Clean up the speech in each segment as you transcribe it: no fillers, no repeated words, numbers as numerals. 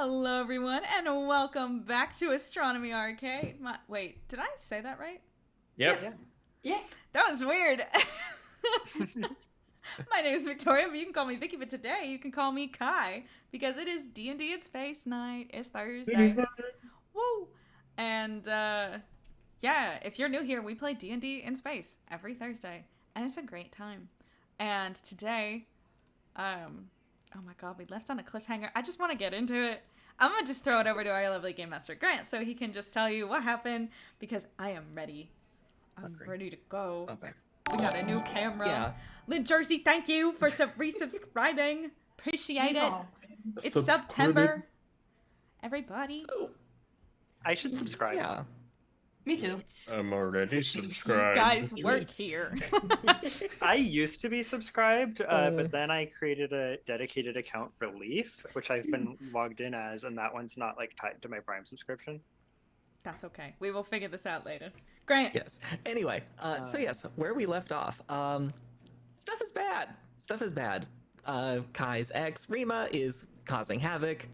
Hello, everyone, and welcome back to Astronomy Arcade. Wait, did I say that right? Yep. Yes. Yeah. That was weird. My name is Victoria, but you can call me Vicky, but today you can call me Kai, because it is D&D at Space Night. It's Thursday. Woo! And, yeah, if you're new here, we play D&D in space every Thursday, and it's a great time. And today, oh my god, we left on a cliffhanger. I just want to get into it. I'm going to just throw it over to our lovely Game Master Grant so he can just tell you what happened, because I am ready. I'm ready to go. Okay. We got a new camera. Yeah. Lynn Jersey, thank you for resubscribing. Appreciate it. It's Subscribing. September. Everybody. So, I should subscribe. yeah. Me too. I'm already subscribed. Guys, work here. I used to be subscribed, but then I created a dedicated account for Leaf, which I've been logged in as, and that one's not like tied to my Prime subscription. That's okay. We will figure this out later. Grant. Yes. Anyway, so yes, where we left off. Stuff is bad. Stuff is bad. Kai's ex, Rima, is causing havoc.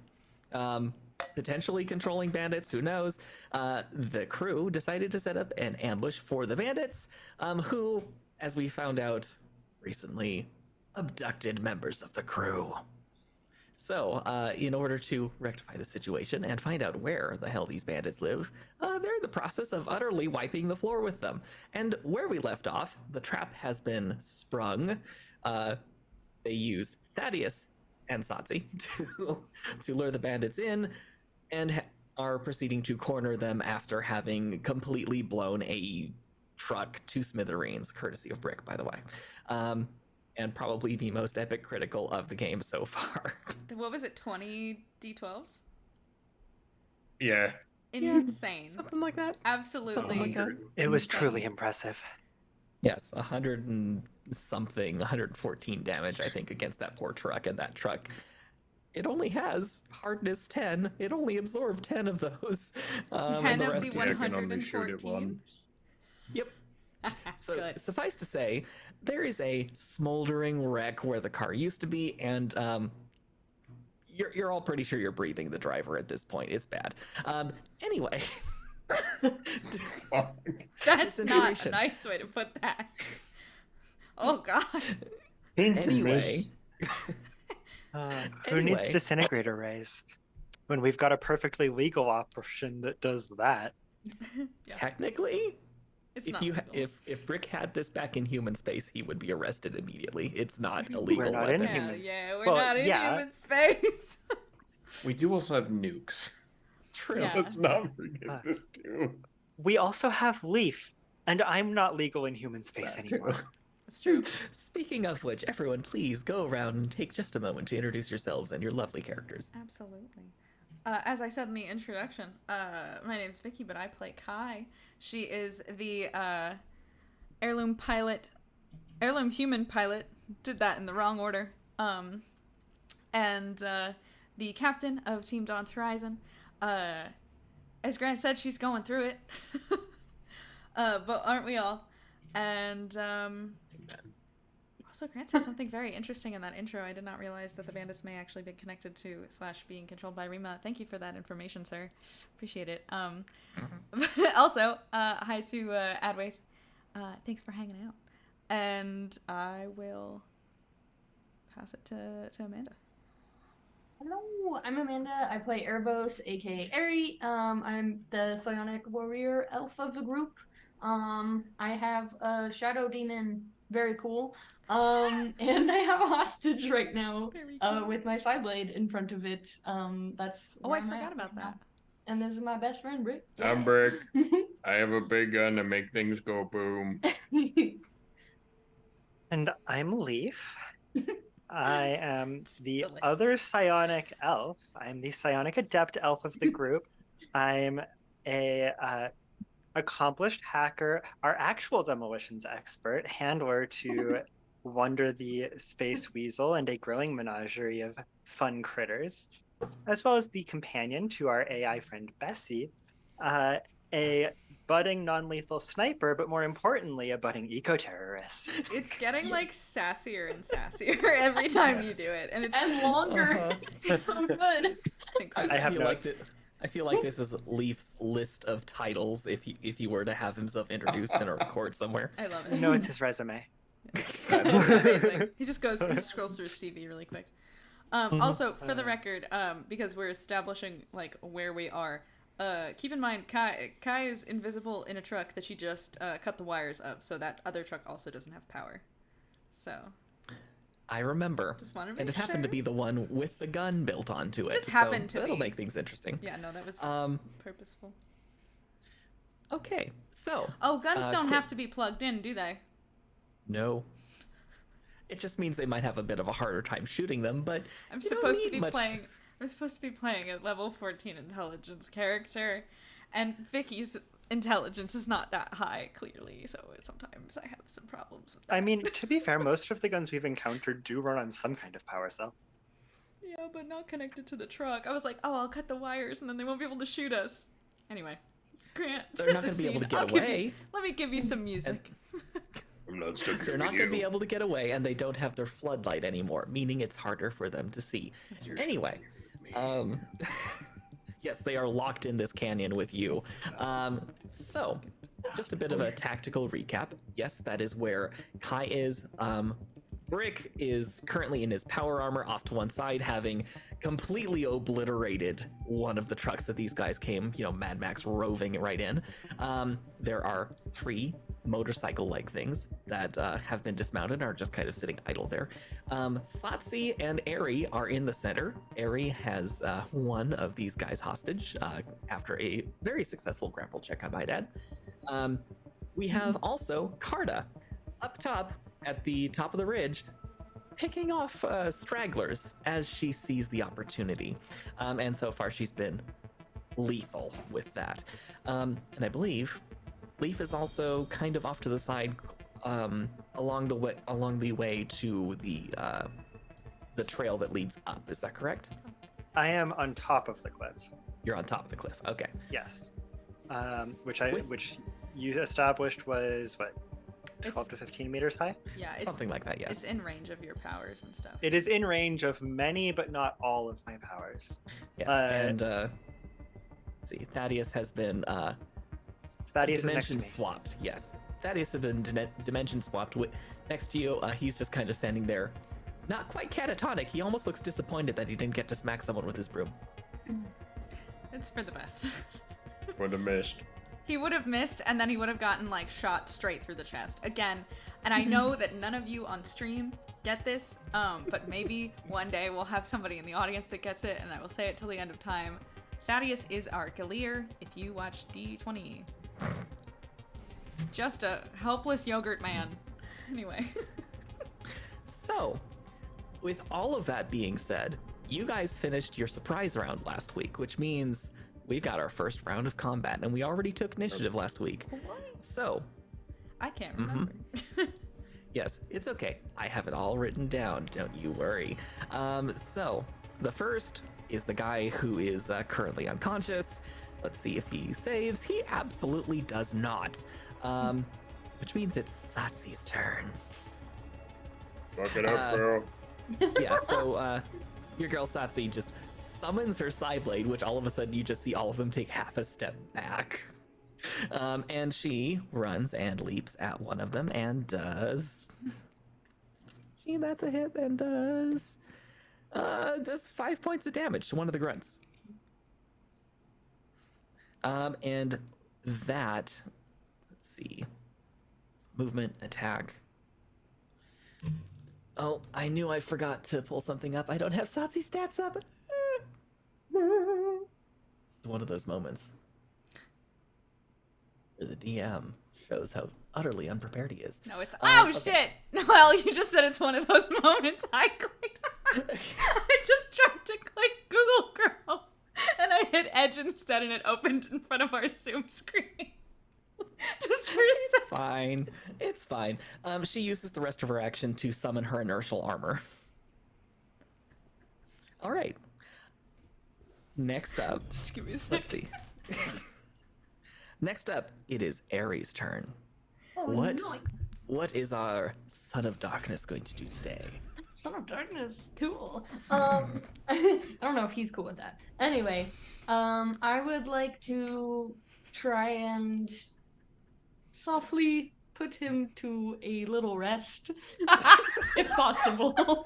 Potentially controlling bandits, who knows? The crew decided to set up an ambush for the bandits, who, as we found out recently, abducted members of the crew. So, in order to rectify the situation and find out where the hell these bandits live, they're in the process of utterly wiping the floor with them. And where we left off, the trap has been sprung. They used Thaddeus and Satsi to lure the bandits in, and are proceeding to corner them after having completely blown a truck to smithereens, courtesy of Brick, by the way. And probably the most epic critical of the game so far. What was it, 20 D12s? Yeah. Insane. Something like that. Absolutely. Something like that. It was Insane. truly impressive. Yes, 100 and something, 114 damage, I think, against that poor truck. And that truck, it only has hardness 10. It only absorbed 10 of those. 10 and of rest the is- I can only shoot it 114? once. Yep. So Good. suffice to say, there is a smoldering wreck where the car used to be, and you're all pretty sure you're breathing the driver at this point. It's bad. Anyway. That's not a Disintegration. nice way to put that. Oh, God. Anyway. Who needs Anyway. disintegrator rays when we've got a perfectly legal option that does that? Yeah. Technically, It's if not you legal. if Brick had this back in human space, he would be arrested immediately. It's not a legal not in weapon. human- Yeah, we're Well, not in yeah. human space. We do also have nukes. True. Yeah. Let's not forget this too. We also have Leaf, and I'm not legal in human space anymore. It's true. Speaking of which, everyone, please go around and take just a moment to introduce yourselves and your lovely characters. Absolutely. As I said in the introduction, my name's Vicky, but I play Kai. She is the heirloom human pilot. Did that in the wrong order. And the captain of Team Dawn's Horizon. As Grant said, she's going through it. But aren't we all? And also, Grant said something very interesting in that intro. I did not realize that the bandits may actually be connected to / being controlled by Rima. Thank you for that information, sir. Appreciate it. Also, hi to Adwaith. Thanks for hanging out. And I will pass it to Amanda. Hello, I'm Amanda. I play Erebos, aka Eri. I'm the psionic warrior elf of the group. I have a shadow demon, very cool. And I have a hostage right now, Very cool. with my Psyblade in front of it. That's Oh, where I I'm forgot at about right now. that. And this is my best friend, Brick. I'm Brick. I have a big gun to make things go boom. And I'm Leaf. I am the list. other psionic elf. I'm the psionic adept elf of the group. I'm a accomplished hacker, our actual demolitions expert, handler to Wonder the Space Weasel and a growing menagerie of fun critters, as well as the companion to our AI friend Bessie, a budding non-lethal sniper, but more importantly, a budding eco-terrorist. It's getting like sassier and sassier every time you do it, and it's And longer. It's so good. it's I have feel like notes. I feel like this is Leaf's list of titles if he were to have himself introduced in a record somewhere. I love it. No, it's his resume. Amazing. He scrolls through his CV really quick. Mm-hmm. Also, for the record, because we're establishing like where we are, keep in mind Kai is invisible in a truck that she just cut the wires of, so that other truck also doesn't have power. So I remember. just wanted to And make it happened to sure. be the one with the gun built onto it. Just happened to that'll be. make things interesting. Yeah, no, that was purposeful. Okay, so Oh, guns don't quick- have to be plugged in, do they? no. It just means they might have a bit of a harder time shooting them, but I'm you don't supposed to need be much- playing. I'm supposed to be playing a level 14 intelligence character, and Vicky's intelligence is not that high, clearly. So sometimes I have some problems with that. I mean, to be fair, most of the guns we've encountered do run on some kind of power cell. Yeah, but not connected to the truck. I was like, oh, I'll cut the wires, and then they won't be able to shoot us. Anyway, Grant, They're set not the gonna be able to scene. get I'll give away. you- let me give you some music. I'm not stuck They're with not going to be you. able to get away, and they don't have their floodlight anymore, meaning it's harder for them to see. Anyway, yes, they are locked in this canyon with you. So, just a bit of a tactical recap. Yes, that is where Kai is. Brick is currently in his power armor off to one side, having completely obliterated one of the trucks that these guys came, Mad Max roving right in. There are 3 motorcycle-like things that have been dismounted and are just kind of sitting idle there. Satsi and Eri are in the center. Eri has one of these guys hostage after a very successful grapple check, I might add. We have also Karda up top at the top of the ridge, picking off stragglers as she sees the opportunity. And so far she's been lethal with that. And I believe Leaf is also kind of off to the side along the way to the trail that leads up. Is that correct? I am on top of the cliff. You're on top of the cliff. Okay. Yes. Which With- you established was what, 12 It's- to 15 meters high? Yeah, it's Something like that, yes. It's in range of your powers and stuff. It is in range of many, but not all of my powers. Yes. and let's see, Thaddeus has been Thaddeus is next to dimension me. swapped. Yes, Thaddeus has been dimension swapped next to you. He's just kind of standing there, not quite catatonic. He almost looks disappointed that he didn't get to smack someone with his broom. It's for the best. Would have missed. He would have missed, and then he would have gotten like shot straight through the chest again. And I know that none of you on stream get this, but maybe one day we'll have somebody in the audience that gets it, and I will say it till the end of time. Thaddeus is our Galir if you watch D20. He's just a helpless yogurt man. Anyway. So, with all of that being said, you guys finished your surprise round last week, which means we've got our first round of combat, and we already took initiative last week. So, I can't remember. yes, it's okay. I have it all written down. Don't you worry. So, the first is the guy who is currently unconscious. Let's see if he saves. He absolutely does not. Which means it's Satsi's turn. Fuck it up, girl. Yeah, so your girl Satsi just summons her Psyblade, which all of a sudden you just see all of them take half a step back. And she runs and leaps at one of them and does... that's a hit and does 5 points of damage to one of the grunts. And that, let's see, movement, attack. Oh, I knew I forgot to pull something up. I don't have Satsi stats up. This is one of those moments where the DM shows how utterly unprepared he is. No, it's oh okay. shit! Well, you just said it's one of those moments. I clicked. I just tried to click Google Chrome, and I hit Edge instead, and it opened in front of our Zoom screen. Just for a It's second. fine. It's fine. She uses the rest of her action to summon her inertial armor. All right. Next up, Just give me a let's second. see. Next up, it is Ares' turn. Oh, What? no. What is our Son of Darkness going to do today? Son of Darkness, cool. I don't know if he's cool with that. Anyway, I would like to try and softly put him to a little rest, if possible.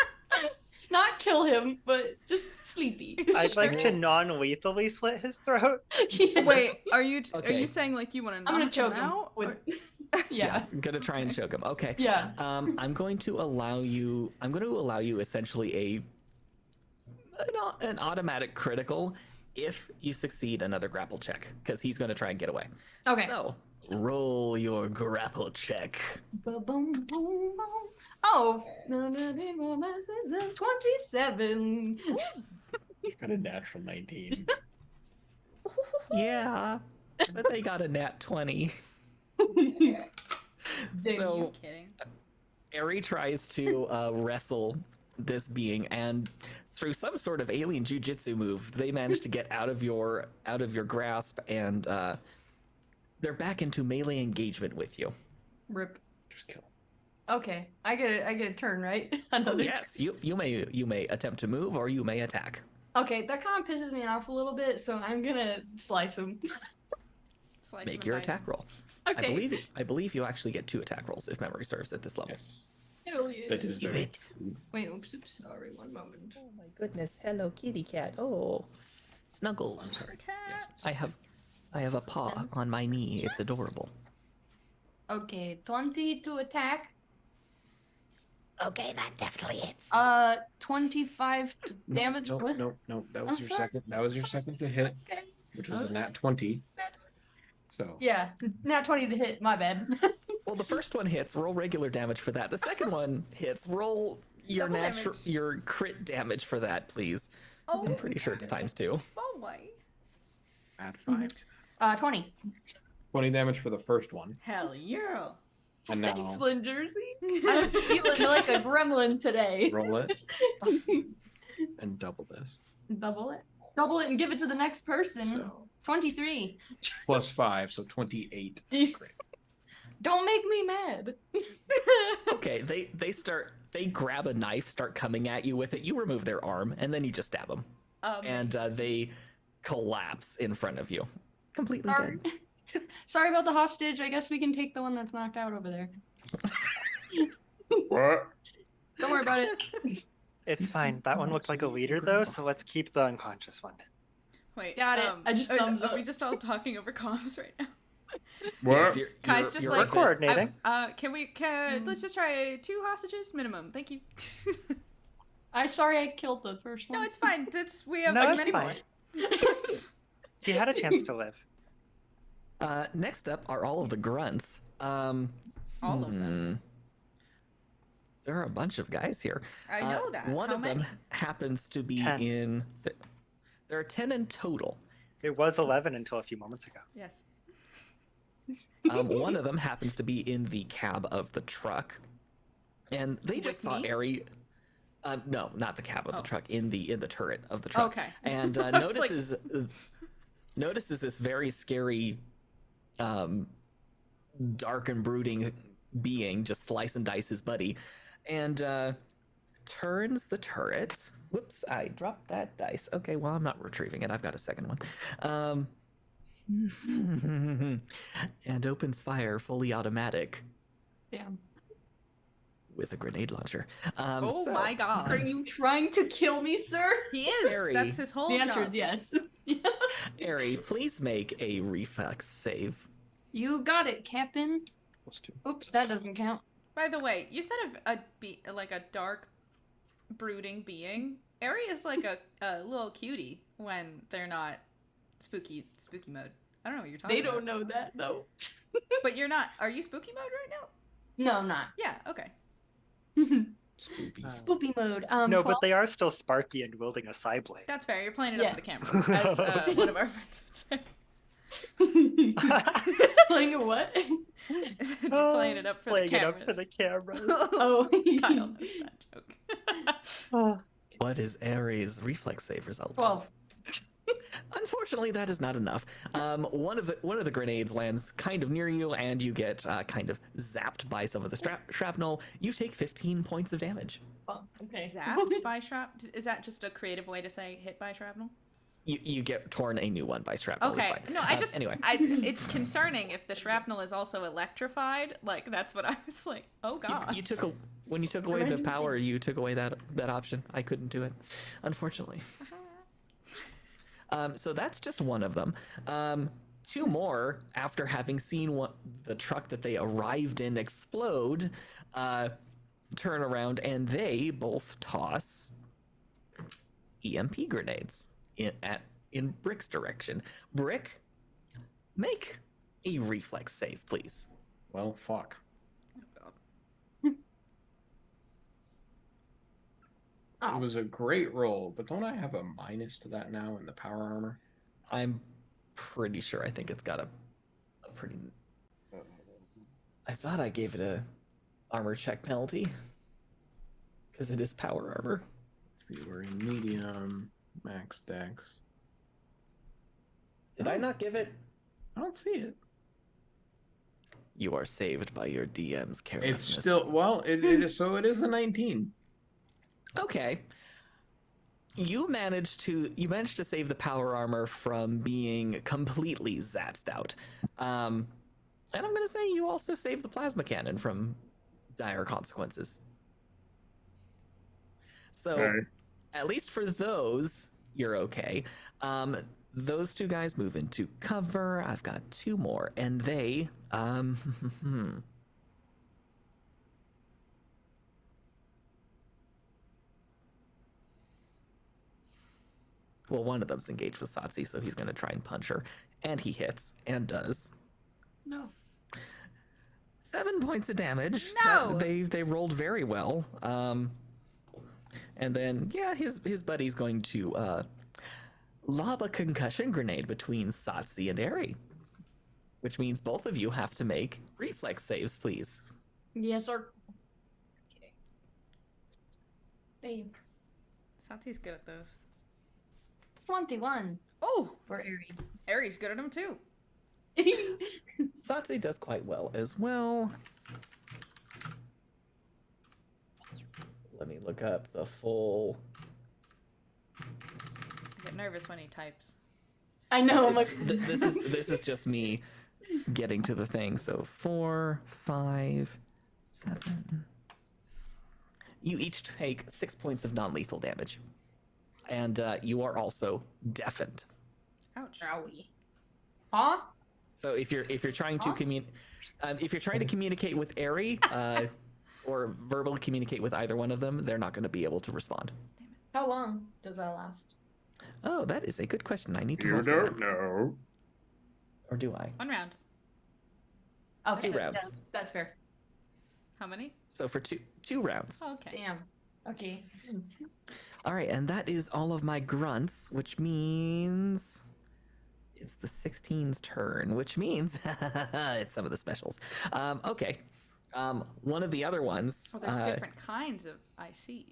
Not kill him, but just sleepy. I'd like to non-lethally slit his throat. Yeah. Wait, are you Okay. saying like you want to I'm gonna knock choke him him. out? With... or- Yeah. Yes, I'm gonna try and choke him. Okay. Yeah. I'm going to allow you. I'm going to allow you essentially an automatic critical if you succeed another grapple check, because he's going to try and get away. Okay. So roll your grapple check. Ba-boom, boom, boom. Oh, 27. You got a natural 19. Yeah, but they got a nat 20. Are So you kidding? Eri tries to wrestle this being, and through some sort of alien jujitsu move, they manage to get out of your grasp, and they're back into melee engagement with you. Rip. Just kill him. Okay, I get a turn, right? Another. Yes, you may attempt to move, or you may attack. Okay, that kind of pisses me off a little bit, so I'm gonna slice him. Slice Make him your and dice attack him. roll. Okay. I believe you actually get 2 attack rolls if memory serves at this level. Yes. Hell yeah. That is very Wait. true. Wait, oops, sorry, one moment. Oh my goodness! Hello, kitty cat. Oh, I'm Snuggles. sorry. Cat. Yes, I have a paw on my knee. It's adorable. Okay, 20 to attack. Okay, that definitely hits. 25 to damage. No, What? no. That I'm was your sorry. second. That was your second to hit, Okay. which was a nat 20. So Yeah, not 20 to hit. My bad. Well, the first one hits. Roll regular damage for that. The second one hits. Roll your Double damage. your crit damage for that, please. Oh, I'm pretty sure it's ×2. oh boy. at 5. 20. 20 damage for the first one. Hell yeah. And now Thanks, Lynn Jersey. I'm feeling like a gremlin today. roll it and double this. Double it. Double it and give it to the next person. So 23. plus 5, so 28. Great. Don't make me mad. Okay, they grab a knife, start coming at you with it. You remove their arm, and then you just stab them, and they collapse in front of you, completely Sorry. dead. Sorry about the hostage. I guess we can take the one that's knocked out over there. What? Don't worry about it. It's fine. That one looked like a leader, though, so let's keep the unconscious one. Wait. Got it. I just thumbs Are we up. just all talking over comms right now? What? Yes, Kai's just like- We're coordinating. Let's just try 2 hostages minimum. Thank you. I'm sorry I killed the first one. No, it's fine. We have No, like it's many more. fine. He had a chance to live. Next up are all of the grunts. All of them. There are a bunch of guys here. I know that. One How of them many? happens to be 10. in. There are 10 in total. It was 11 until a few moments ago. Yes. One of them happens to be in the cab of the truck, and they just With saw me? Ari. No, not the cab of Oh. the truck. In the turret of the truck. Okay. And I was like- notices this very scary, dark and brooding being just slice and dice his buddy, and turns the turret. Whoops! I dropped that dice. Okay, well I'm not retrieving it. I've got a second one. And opens fire fully automatic Damn. with a grenade launcher. Oh So, my Are god. you trying to kill me, sir? He is. Harry. That's his whole The answer job. is yes. Ari, please make a reflex save. You got it, Captain. Plus 2. Oops, that doesn't count. By the way, you said like a dark, brooding being. Ari is like a little cutie when they're not spooky mode. I don't know what you're talking They about. don't know that, though. But you're not. Are you spooky mode right now? No, I'm not. Yeah. Okay. Spoopy. Spoopy mode. No, 12? but they are still Sparky and wielding a side blade. That's fair. You're playing it up Yeah. for the cameras, as one of our friends would say. Playing a what? You're playing it up for Playing the it cameras. up for the cameras. Oh, Kyle knows that joke. Oh, What is Ari's reflex save result? 12. Unfortunately, that is not enough. One of the grenades lands kind of near you, and you get kind of zapped by some of the shrapnel. You take 15 points of damage. Oh, okay. Zapped by shrapnel? Is that just a creative way to say hit by shrapnel? You get torn a new one by shrapnel. Okay. It's fine. No, I just anyway. it's concerning if the shrapnel is also electrified. Like that's what I was like. Oh god. When you took away the power, you took away that option. I couldn't do it, unfortunately. So that's just one of them. Two more, after having seen the truck that they arrived in explode, turn around and they both toss EMP grenades in Brick's direction. Brick, make a reflex save, please. Well, fuck. Oh. It was a great roll, but don't I have a minus to that now in the power armor? I'm pretty sure. I think it's got a pretty. I thought I gave it a armor check penalty because it is power armor. Let's see, we're in medium, max dex. Did I not give it? I don't see it. You are saved by your DM's carelessness. It's still, well, it is, so it is a 19. Okay. You managed to save the power armor from being completely zapped out. And I'm going to say you also saved the plasma cannon from dire consequences. So, Okay. at least for those, you're okay. Those two guys move into cover. I've got two more, and they, well, one of them's engaged with Satsi, so he's going to try and punch her. And he hits, and does. No. 7 points of damage. No! They rolled very well. And then, yeah, his buddy's going to lob a concussion grenade between Satsi and Eri. Which means both of you have to make reflex saves, please. Yes, sir. Okay. Hey, Sati's good at those. 21 Oh, for Eri. Aries good at them too. Satsi does quite well as well. Let me look up the full... I get nervous when he types. I know, I'm like... This is just me getting to the thing. So 4, 5, 7. You each take 6 points of non-lethal damage. And you are also deafened. Ouch. Owie. Huh? So if you're trying to communicate with Eri, or verbally communicate with either one of them, they're not going to be able to respond. How long does that last? Oh, that is a good question. I need to You roll for don't that. know. Or do I? 1 round. Okay, 2 rounds. that's fair. How many? So for two rounds. Oh, okay. Damn. Okay. All right, and that is all of my grunts, which means it's the 16's turn, which means it's some of the specials. Okay. One of the other ones. Oh, there's different kinds of IC.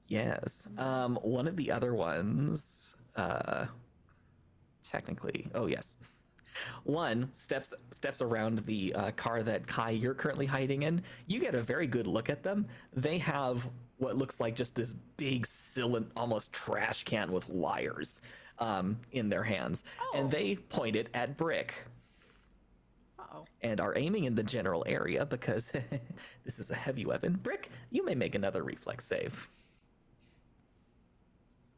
Yes. One of the other ones, technically, oh yes. One steps around the car that Kai, you're currently hiding in. You get a very good look at them. They have what looks like just this big cylinder, almost trash can with wires in their hands. Oh. And they point it at Brick. Uh-oh. And are aiming in the general area because this is a heavy weapon. Brick, you may make another reflex save.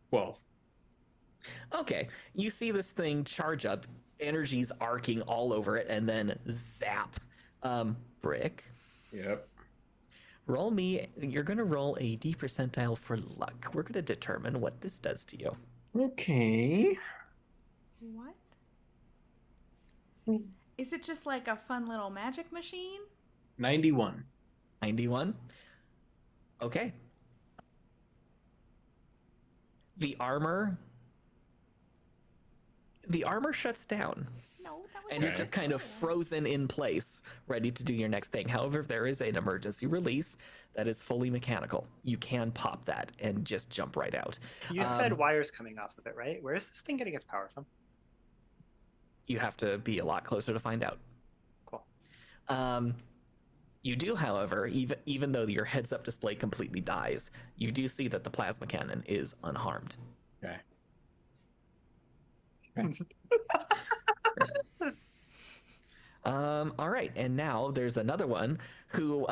12. Okay, you see this thing charge up, energy's arcing all over it, and then zap. Brick, Yep. you're gonna roll a D percentile for luck. We're gonna determine what this does to you. Okay. What? Is it just like a fun little magic machine? 91. 91? Okay. The armor shuts down. No, that was and you're Okay. just kind of frozen in place, ready to do your next thing. However, if there is an emergency release that is fully mechanical, you can pop that and just jump right out. You said wires coming off of it, right? Where is this thing getting its power from? You have to be a lot closer to find out. Cool. You do, however, even though your heads-up display completely dies, you do see that the plasma cannon is unharmed. Okay. All right, and now there's another one who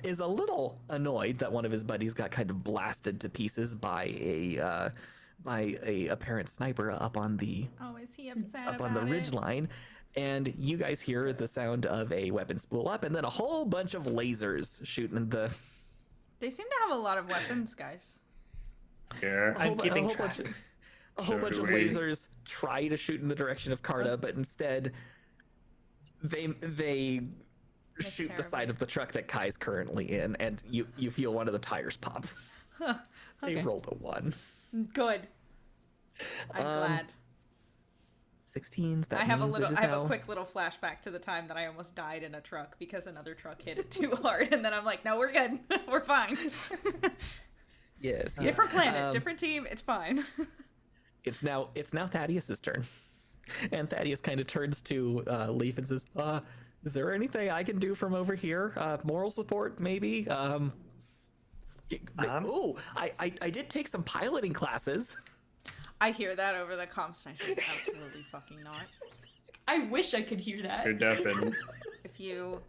is a little annoyed that one of his buddies got kind of blasted to pieces by a apparent sniper up on the Oh, is he upset up on the about ridge it? line. And you guys hear the sound of a weapon spool up, and then a whole bunch of lasers shooting the. They seem to have a lot of weapons, guys. Yeah. A whole, I'm keeping a whole track. bunch, a whole So bunch do of we. lasers try to shoot in the direction of Carta, but instead they That's shoot the terrible. side of the truck that Kai's currently in, and you feel one of the tires pop. They Okay. rolled a 1. Good. I'm glad. 16s. That I have means it is I have now- a quick little flashback to the time that I almost died in a truck because another truck hit it too hard, and then I'm like, no, we're good, we're fine. Yes. Different planet, Um, different team, it's fine. It's now Thaddeus's turn, and Thaddeus kind of turns to Leaf and says, "Is there anything I can do from over here? Moral support, maybe? I did take some piloting classes." I hear that over the comms, and I say, absolutely fucking not. I wish I could hear that. You're deafened. If you,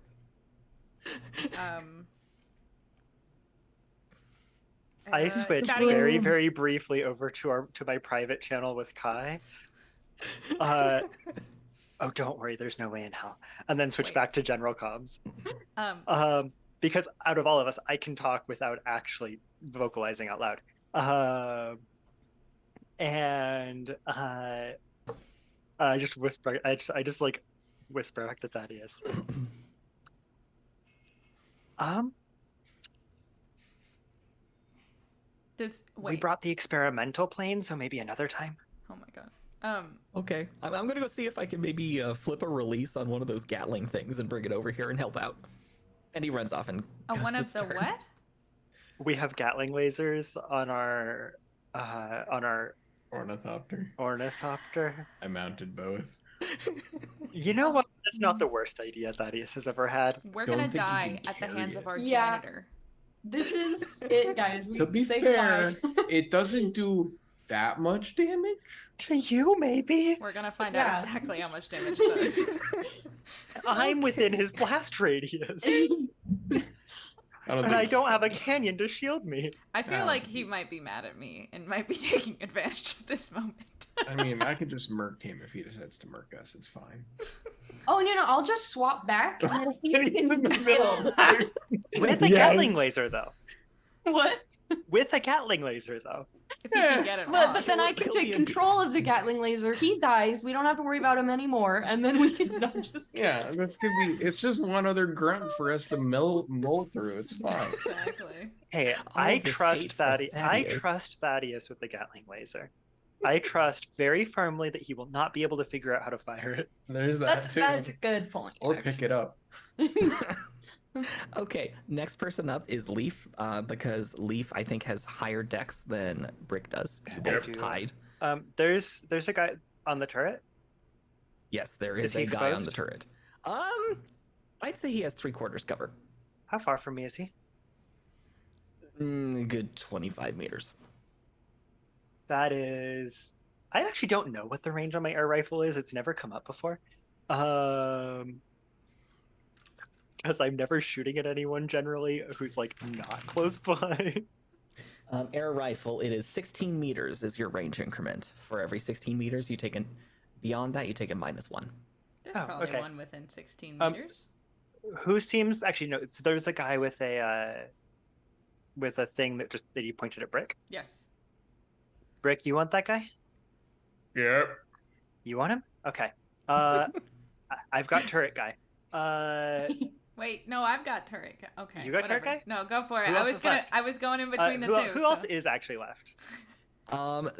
I switched Thaddeus- very, very briefly over to my private channel with Kai. Oh, don't worry, there's no way in hell. And then switch Wait. back to general comms. Um, Because out of all of us, I can talk without actually vocalizing out loud. And I just whisper. I just like whisper back to Thaddeus. We wait. brought the experimental plane, so maybe another time. Oh my god. Okay, I'm gonna go see if I can maybe flip a release on one of those Gatling things and bring it over here and help out. And he runs off and. goes One of this the turn. what? We have Gatling lasers on our Ornithopter. ornithopter. I mounted both. You know what? That's not the worst idea Thaddeus has ever had. We're Don't gonna think you die can at the carry hands it. of our Yeah. janitor. This is it, guys. We To be say fair, goodbye. it doesn't do that much damage. To you, maybe. We're gonna find Yeah. out exactly how much damage it does. I'm within his blast radius, I don't and I think don't have a canyon to shield me. I feel Oh. like he might be mad at me and might be taking advantage of this moment. I mean, I could just murk him if he decides to murk us. It's fine. Oh no, I'll just swap back. And then He's in the middle. With a Yes. Gatling laser, though. What? With a Gatling laser, though. If he can get it But off. then I can He'll take be a- control of the Gatling laser. He dies. We don't have to worry about him anymore. And then we can no, just Yeah, this could be. It's just one other grunt for us to mull through. It's fine. Exactly. Hey, All I of this trust hate for Thaddeus. I Thaddeus. trust Thaddeus with the Gatling laser. I trust very firmly that he will not be able to figure out how to fire it. There's that that's too. a good point. Or pick it up. Okay, next person up is Leaf, because Leaf I think has higher dex than Brick does. Both Yep. tied. There's a guy on the turret. Yes, there Is is he a guy on the exposed? turret. I'd say he has 3/4 cover. How far from me is he? Good 25 meters. That is. I actually don't know what the range on my air rifle is. It's never come up before. Because I'm never shooting at anyone generally who's like not close by. Air rifle, it is 16 meters is your range increment. For every 16 meters, you take an. Beyond that, you take a -1. There's Oh, probably okay. one within 16 Um, meters. Who seems actually no? So there's a guy with a thing that you pointed at Brick. Yes. Brick, you want that guy? Yep. You want him? Okay. I've got turret guy. Wait, no, I've got turret. Okay. You got turret whatever. guy? No, go for it. Who I else was is gonna. left? I was going in between the two. Who else so- is actually left?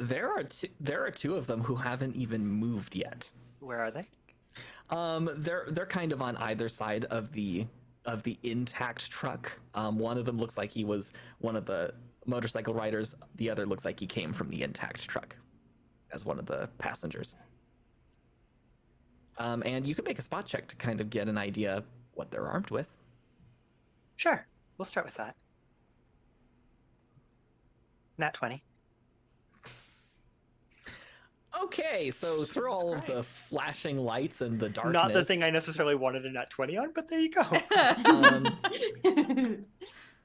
There are two of them who haven't even moved yet. Where are they? They're kind of on either side of the intact truck. One of them looks like he was one of the motorcycle riders. The other looks like he came from the intact truck as one of the passengers. And you can make a spot check to kind of get an idea what they're armed with. Sure, we'll start with that. Nat 20. Okay, so through all of the Christ. flashing lights and the darkness, Not the thing I necessarily wanted a nat 20 on, but there you go.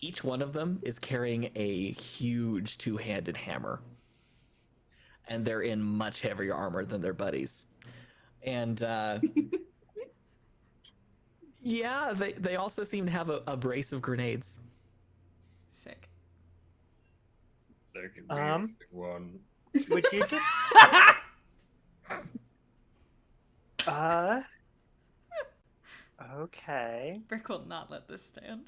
each one of them is carrying a huge two-handed hammer, and they're in much heavier armor than their buddies. And yeah, they also seem to have a brace of grenades. Sick. There can be a big one. Would you just okay. Brick will not let this stand.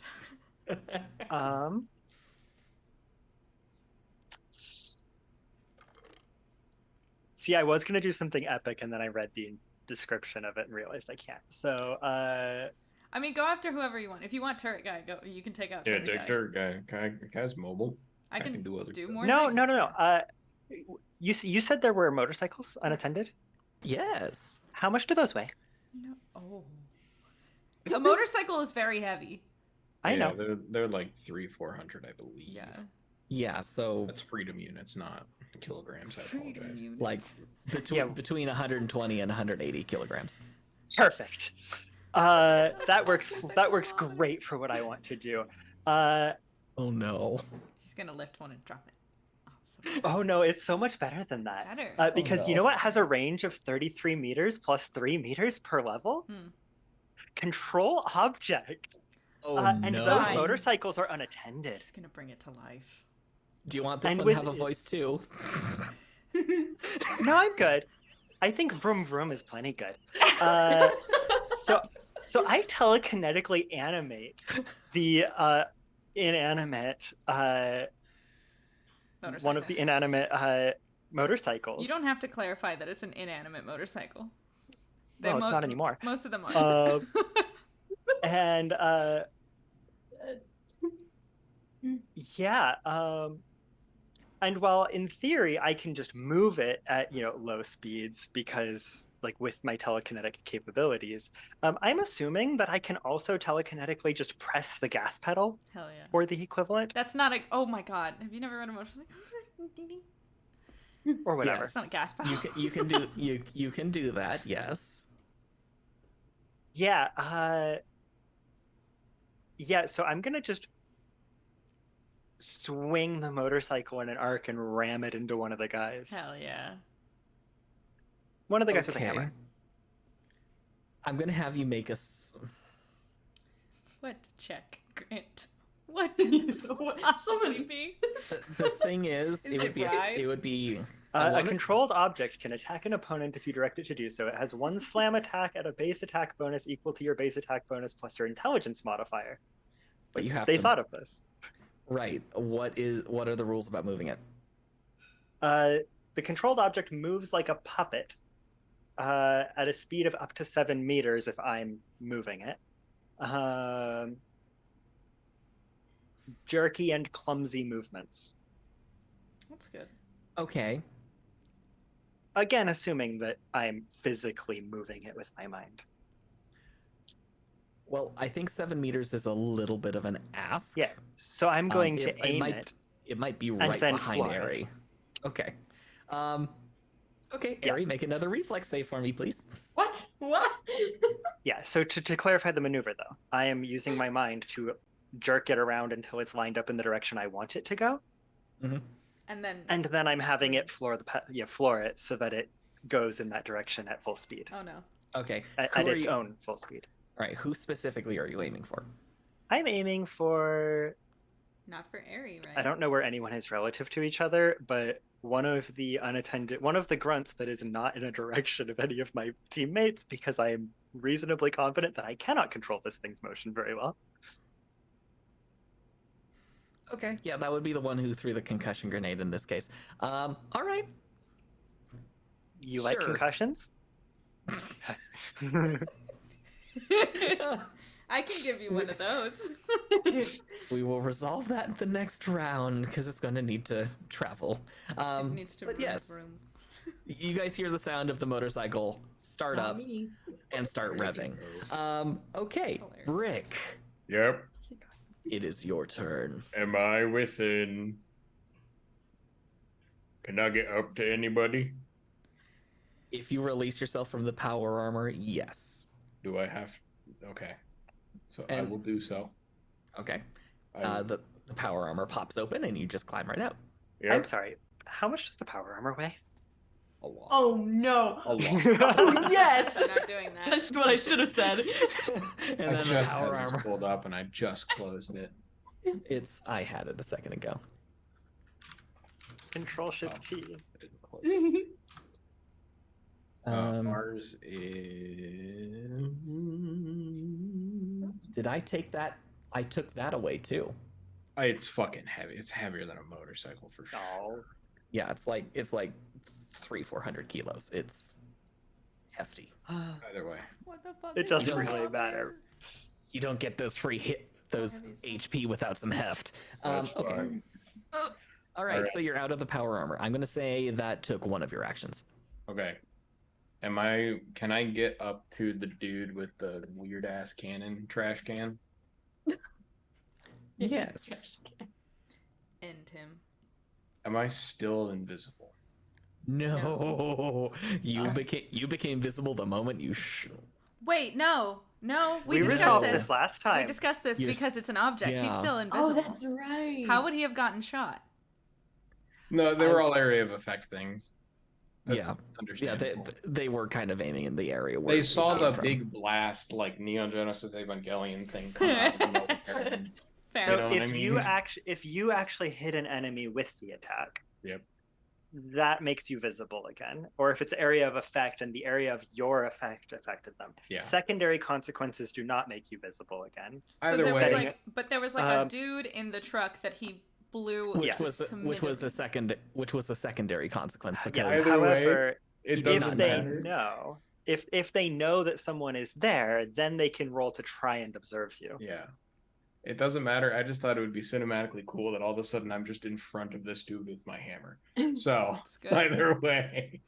See, I was gonna do something epic, and then I read the description of it and realized I can't. So, I mean, go after whoever you want. If you want turret guy, go. You can take out Yeah, turret guy. dirt guy. Guy's mobile. I can do other stuff. more. no, things. no. You said there were motorcycles unattended. Yes. How much do those weigh? No. Oh. A motorcycle is very heavy. I know. They're like 300-400, I believe. Yeah. Yeah, so That's freedom units, not kilograms. I Freedom apologize. units. like between 120 and 180 kilograms. Perfect. That works great for what I want to do. Oh no. He's gonna lift one and drop it. Awesome. Oh no, it's so much better than that. Better. Because no. you know what has a range of 33 meters plus 3 meters per level? Hmm. Control object. Oh And no. those Fine. motorcycles are unattended. He's gonna bring it to life. Do you want this And one to with have a it- voice too? No, I'm good. I think vroom vroom is plenty good. So I telekinetically animate the inanimate one of the inanimate motorcycles. You don't have to clarify that it's an inanimate motorcycle. Well, it's not anymore. Most of them are. And yeah, and while in theory I can just move it at low speeds because like with my telekinetic capabilities, I'm assuming that I can also telekinetically just press the gas pedal Hell yeah. or the equivalent That's not a. Oh my god. Have you never read a motorcycle? or whatever. Yes. It's not a gas pedal. You can do you can do that, yes. Yeah, yeah, so I'm gonna just swing the motorcycle in an arc and ram it into one of the guys. Hell yeah. One of the guys with a hammer. I'm gonna have you make What check, Grant? What can this possibly be? the thing is, Is it would it be right? it would be A controlled object can attack an opponent if you direct it to do so. It has one slam attack at a base attack bonus equal to your base attack bonus plus your intelligence modifier. but you have They to, thought of this. right. What are the rules about moving it? The controlled object moves like a puppet at a speed of up to 7 meters if I'm moving it. Jerky and clumsy movements. That's good. Okay. Again, assuming that I'm physically moving it with my mind. Well, I think 7 meters is a little bit of an ask. Yeah, so I'm going to aim might, it. It might be right then behind fly it. Ari. Okay. Okay, Yeah. Ari, make another reflex save for me, please. What? What? Yeah, so to clarify the maneuver, though, I am using my mind to jerk it around until it's lined up in the direction I want it to go, And then. and then I'm having it floor it so that it goes in that direction at full speed, Oh no. Okay. at Who are its you- own full speed. All right. Who specifically are you aiming for? I'm aiming for. Not for Airy, right? I don't know where anyone is relative to each other, but one of the grunts that is not in a direction of any of my teammates, because I am reasonably confident that I cannot control this thing's motion very well. Okay. Yeah, that would be the one who threw the concussion grenade in this case. All right. You like Sure. concussions? I can give you one of those. We will resolve that in the next round because it's going to need to travel. It needs to but room yes, room. you guys hear the sound of the motorcycle start Not up me. and start revving. Okay, Hilarious. Brick, Yep. it is your turn. Am I within? Can I get up to anybody? If you release yourself from the power armor, yes. Do I have? Okay. So I And- will do so. Okay. I will- The power armor pops open and you just climb right out. Yep. I'm sorry. How much does the power armor weigh? a lot. Oh no. A lot. Oh yes. I'm not doing that. That's what I should have said. And I then the just had power it armor. pulled up and I just closed it. I had it a second ago. Control Shift T. I didn't close it. Um, Mars is. Did I take that? I took that away too. It's fucking heavy. It's heavier than a motorcycle for sure. Oh. Yeah, it's like 300-400 kilos. It's hefty. Either way. What the fuck? It is doesn't going really on matter. You don't get those those HP without some heft. That's Okay. fine. All right, Alright. so you're out of the power armor. I'm gonna say that took one of your actions. Okay. Can I get up to the dude with the weird ass cannon trash can? Yes. End him. Am I still invisible? No, you became visible the moment you. Wait, no. We We discussed resolved this. this last time. We discussed this You're because it's an object. He's yeah. still invisible. Oh, that's right. How would he have gotten shot? No, they were all area of effect things. That's Yeah, understandable. they were kind of aiming in the area where They it saw came the from. big blast, like Neon Genesis Evangelion thing come out of nowhere. Fair. So You know what I if you actually hit an enemy with the attack, Yep. that makes you visible again. Or if it's area of effect and the area of your effect affected them. Yeah. Secondary consequences do not make you visible again. So Either there was way, there was a dude in the truck that he blew. which to was the secondary consequence because Yeah. Either However, it If doesn't if they matter. know, if they know that someone is there, then they can roll to try and observe you. Yeah. It doesn't matter. I just thought it would be cinematically cool that all of a sudden I'm just in front of this dude with my hammer. So That's good. either way.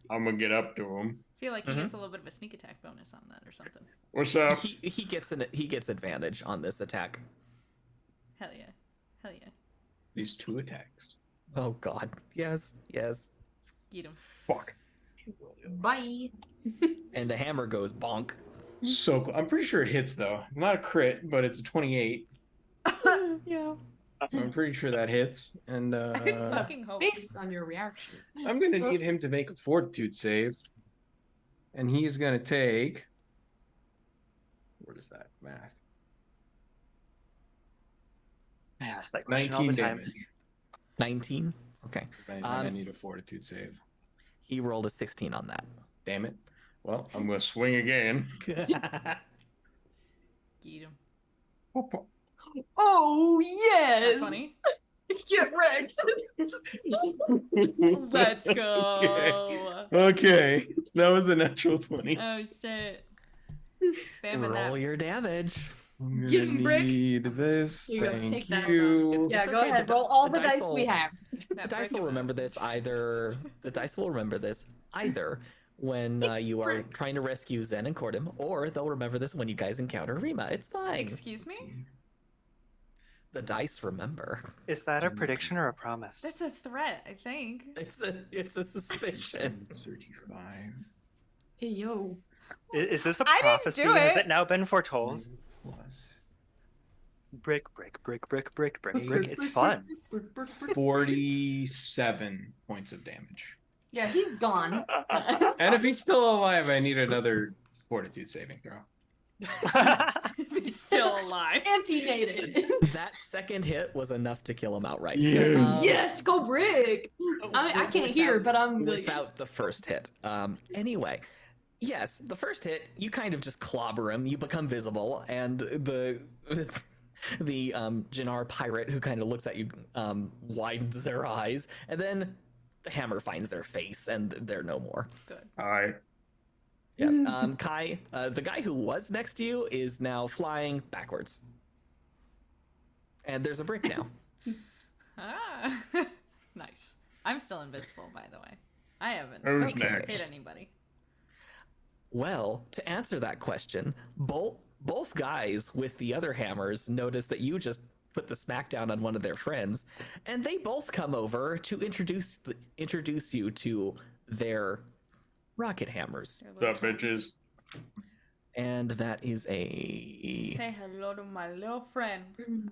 I'm gonna get up to him. I feel like he Mhm. gets a little bit of a sneak attack bonus on that or something. What's up? he gets advantage on this attack. Hell yeah. Hell yeah. These 2 attacks. Oh God, yes. Get him. Fuck. Bye. And the hammer goes bonk. So I'm pretty sure it hits though. Not a crit, but it's a 28. Yeah. I'm pretty sure that hits. And I fucking hope. Based on your reaction. I'm gonna need him to make a fortitude save. And he's gonna take. What is that math? I ask that question all 19 the time. damage. 19. Okay. I need a fortitude save. He rolled a 16 on that. Damn it. Well, I'm gonna swing again. Get him. Oh yes. 20. Get wrecked. Let's go. Okay. That was a natural 20. Oh shit. Spamming Roll that. your damage. I'm Get gonna him, Brick. need this. Here you go, Thank take that. you. Yeah, It's go okay, ahead. the Roll all the the dice dice we will- have. The That dice brick will is- remember this either. The dice will remember this either when you are trying to rescue Zen and Cordum, or they'll remember this when you guys encounter Rima. It's fine. Excuse me? The dice remember. Is that a prediction or a promise? That's a threat, I think. It's a suspicion. 35 Hey yo. Is this a I didn't prophecy? do Has it. it now been foretold? plus Brick. It's fun. 47 points of damage. Yeah, he's gone. And if he's still alive, I need another fortitude saving throw. He's still alive. If he made it. That second hit was enough to kill him outright. Yes. Yes, go Brick. I can't hear, but I'm like, Without the first hit. Anyway, yes, the first hit, you kind of just clobber him. You become visible, and the Jannar pirate who kind of looks at you widens their eyes, and then the hammer finds their face, and they're no more. Good. Hi. Yes. Kai, the guy who was next to you is now flying backwards. And there's a brick now. Ah, nice. I'm still invisible, by the way. I haven't Who's Okay. next? hit anybody. Well, to answer that question, both guys with the other hammers notice that you just put the smackdown on one of their friends, and they both come over to introduce you to their rocket hammers. They're What's little up, friends. bitches? And that is a Say hello to my little friend.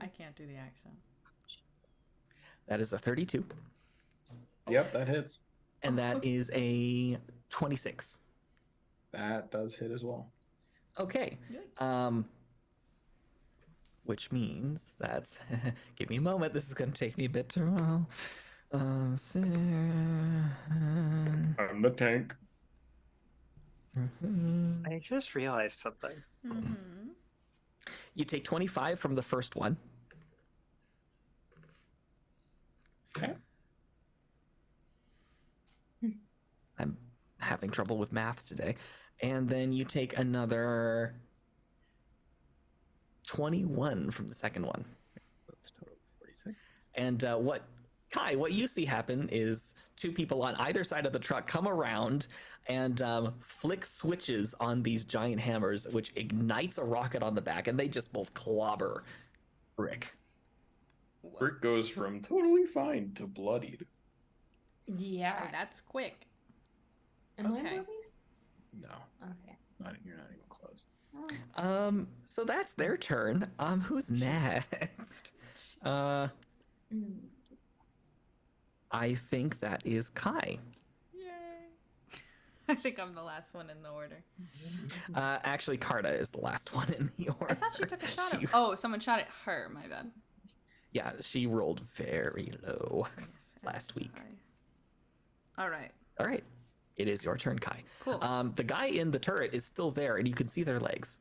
I can't do the accent. 32, Yep, that hits. and that is a 26. That does hit as well. Okay. Yikes. Which means that's give me a moment. This is going to take me a bit to roll. I'm the tank. I just realized something. Mm-hmm. You take 25 from the first one. Okay. I'm having trouble with math today. And then you take another 21 from the second one. So that's total 46. And what you see happen is two people on either side of the truck come around and flick switches on these giant hammers, which ignites a rocket on the back, and they just both clobber Rick. Rick goes from totally fine to bloodied. Yeah. Oh, that's quick. Am I okay. bloody? No, Okay. you're not even close. Oh. So that's their turn. Who's next? Mm. I think that is Kai. Yay. I think I'm the last one in the order. Actually, Carta is the last one in the order. I thought she took a shot at. She- Oh, someone shot at her. My bad. Yeah, she rolled very low Yes, last week. All right. All right, it is your turn, Kai. Cool. The guy in the turret is still there, and you can see their legs.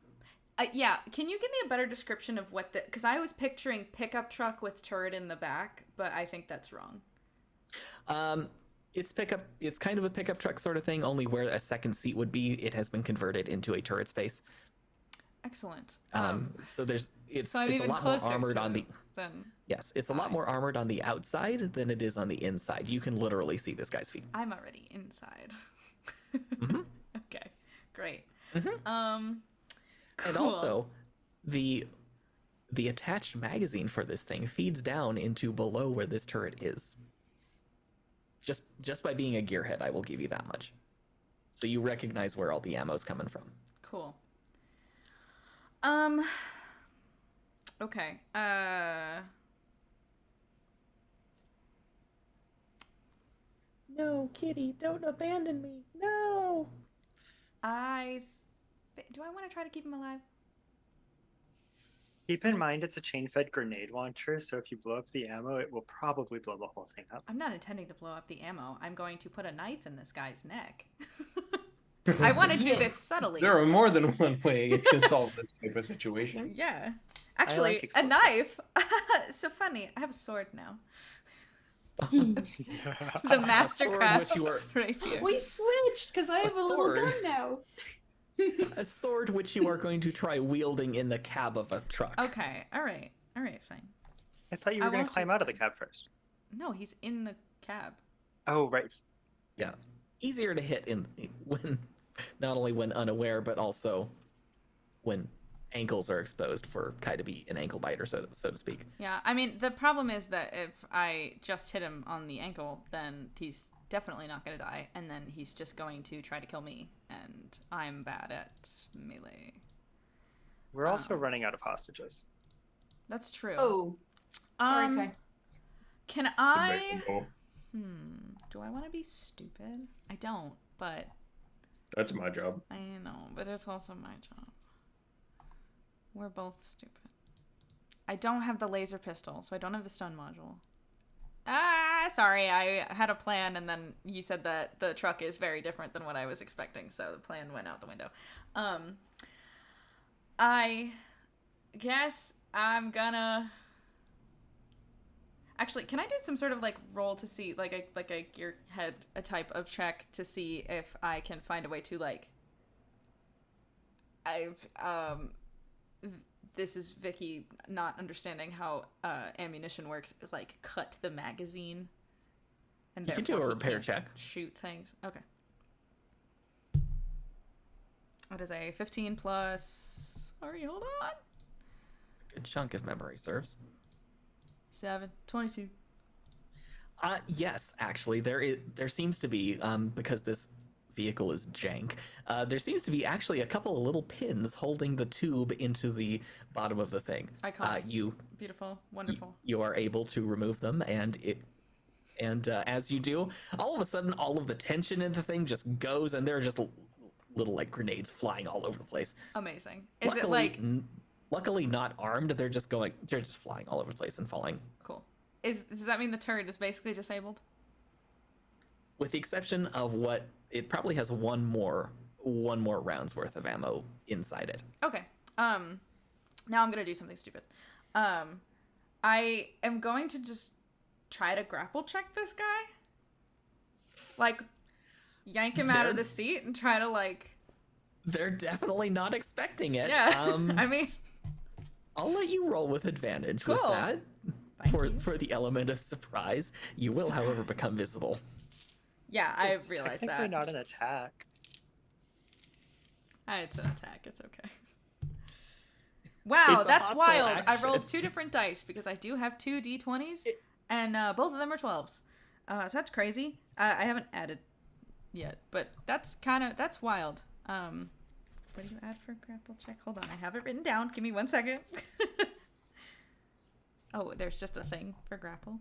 Yeah, can you give me a better description of what the? Because I was picturing pickup truck with turret in the back, but I think that's wrong. It's pickup. It's kind of a pickup truck sort of thing. Only where a second seat would be, it has been converted into a turret space. Excellent. So it's so I'm a even lot more closer armored to on the. Then Yes, it's a lot more armored on the outside than it is on the inside. You can literally see this guy's feet. I'm already inside. Mhm. Okay, great. And Cool. also, the attached magazine for this thing feeds down into below where this turret is. Just by being a gearhead, I will give you that much. So you recognize where all the ammo's coming from. Cool. Okay. No, Kitty, don't abandon me. No. Do I want to try to keep him alive? Keep in mind it's a chain-fed grenade launcher, so if you blow up the ammo, it will probably blow the whole thing up. I'm not intending to blow up the ammo. I'm going to put a knife in this guy's neck. I want to do this subtly. There are more than one way to solve this type of situation. Yeah. Actually, like a explosives. knife. So funny. I have a sword now. The Mastercraft which you are- rapier. We switched because I have a little sword. gun now. A sword which you are going to try wielding in the cab of a truck. Okay. All right. All right. Fine. I thought you I were going won't to climb do out of the that. cab first. No, he's in the cab. Oh, right. Yeah. Easier to hit when not only when unaware, but also when ankles are exposed for Kai to be an ankle biter, so to speak. Yeah. I mean, the problem is that if I just hit him on the ankle, then he's definitely not going to die, and then he's just going to try to kill me, and I'm bad at melee. We're also running out of hostages. That's true. Oh, sorry, Kai. Can I? Do I want to be stupid? I don't, but That's my job. I know, but it's also my job. We're both stupid. I don't have the laser pistol, so I don't have the stun module. Sorry, I had a plan, and then you said that the truck is very different than what I was expecting, so the plan went out the window. I guess I'm gonna... Actually, can I do some sort of like roll to see, like a gearhead, a type of check to see if I can find a way to like This is Vicky not understanding how ammunition works. Like, cut the magazine, and You can do a therefore he repair can't check. Shoot things. Okay. What is a 15 plus? Sorry, hold on. Good chunk if memory serves. 7, 22. Yes, actually, there seems to be, because this vehicle is jank, there seems to be actually a couple of little pins holding the tube into the bottom of the thing. Iconic. Beautiful. Wonderful. You are able to remove them, and as you do, all of a sudden, all of the tension in the thing just goes, and there are just little like grenades flying all over the place. Amazing. Is Luckily, it like luckily not armed? They're just flying all over the place and falling. cool? Does that mean the turret is basically disabled? With the exception of what it probably has one more round's worth of ammo inside it. Okay. Now I'm gonna do something stupid. I am going to just try to grapple check this guy. Like, yank him out of the seat and try to like. They're definitely not expecting it. Yeah. I mean, I'll let you roll with advantage cool. with that. Thank you. For the element of surprise. You will, however, become visible. Yeah, I It's realized technically that. not an attack. It's an attack. It's okay. Wow, It's a that's hostile wild. I action. rolled 2 different dice because I do have 2 D20s, and both of them are 12s. So that's crazy. I haven't added yet, but that's wild. What do you add for grapple check? Hold on, I have it written down. Give me 1 second. Oh, there's just a thing for grapple.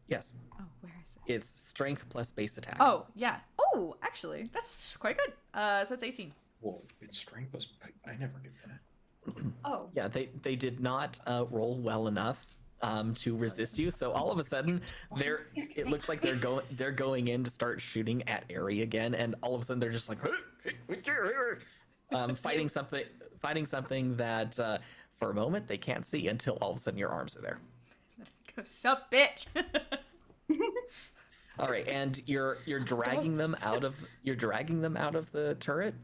Yes. Oh, where is it? It's strength plus base attack. Oh, yeah. Oh, actually, that's quite good. So it's 18. Whoa, it's strength plus. I never knew that. Oh. Yeah, they did not roll well enough to resist you. So all of a sudden, it looks like they're going in to start shooting at Aerie again, and all of a sudden they're just like fighting something that for a moment they can't see until all of a sudden your arms are there. Go, sup, bitch. All right, and you're dragging them out of the turret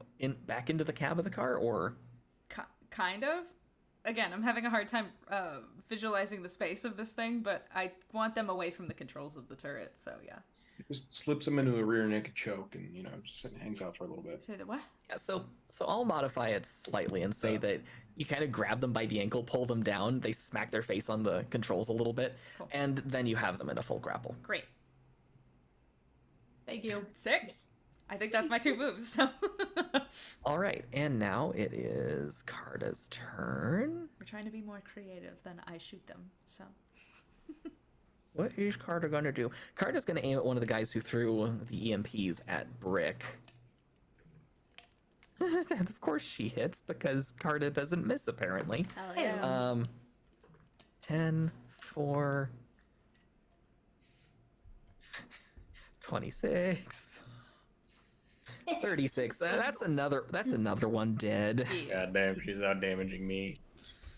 back into the cab of the car, or kind of. Again, I'm having a hard time visualizing the space of this thing, but I want them away from the controls of the turret. So yeah. Just slips them into a rear naked choke, and just hangs out for a little bit. Say the what? yeah. So I'll modify it slightly and say that you kind of grab them by the ankle, pull them down, they smack their face on the controls a little bit, Cool. and then you have them in a full grapple. Great. Thank you. Sick. I think that's my 2 moves. So All right, and now it is Carda's turn. we're trying to be more creative than I shoot them. So What is Carda gonna do? Carda's gonna aim at one of the guys who threw the EMPs at Brick. And of course she hits because Carda doesn't miss apparently. hell yeah. 10, 4, 26, 36. That's another one dead. God damn, she's out damaging me.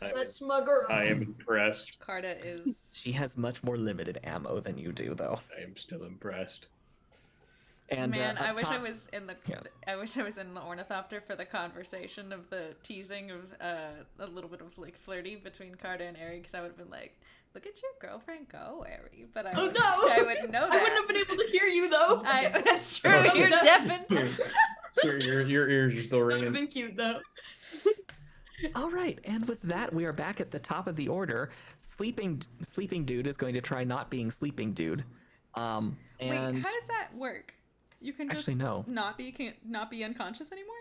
That smug girl. I am impressed. Carda is. She has much more limited ammo than you do, though. I am still impressed. And Man, up I wish I top- was in the. Yes. I wish I was in the ornithopter for the conversation of the teasing of a little bit of like flirty between Carda and Aerie, because I would have been like, "Look at your girlfriend go, Aerie," but I wouldn't know that. I wouldn't have been able to hear you though. That's true. You're deaf and. your ears are still That would have ringing. been cute though. All right, and with that, we are back at the top of the order. Sleeping Dude is going to try not being Sleeping Dude. And Wait, how does that work? You can just Actually, no. not be unconscious anymore?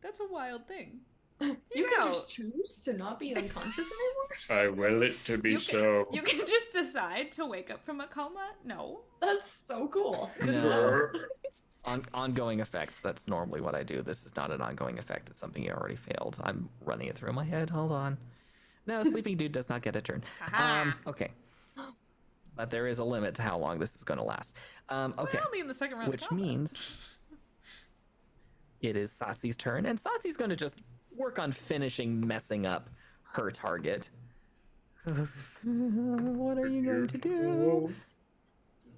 That's a wild thing. You He's can out. just choose to not be unconscious anymore? I will it to be so. You can just decide to wake up from a coma? No. That's so cool. no. Ongoing effects. That's normally what I do. This is not an ongoing effect. It's something you already failed. I'm running it through my head. Hold on. No, Sleeping Dude does not get a turn. Aha. Okay. But there is a limit to how long this is going to last. Okay. We're only in the second round. Which of combat. means it is Satsi's turn, and Satsi's going to just work on finishing messing up her target. What are you going to do?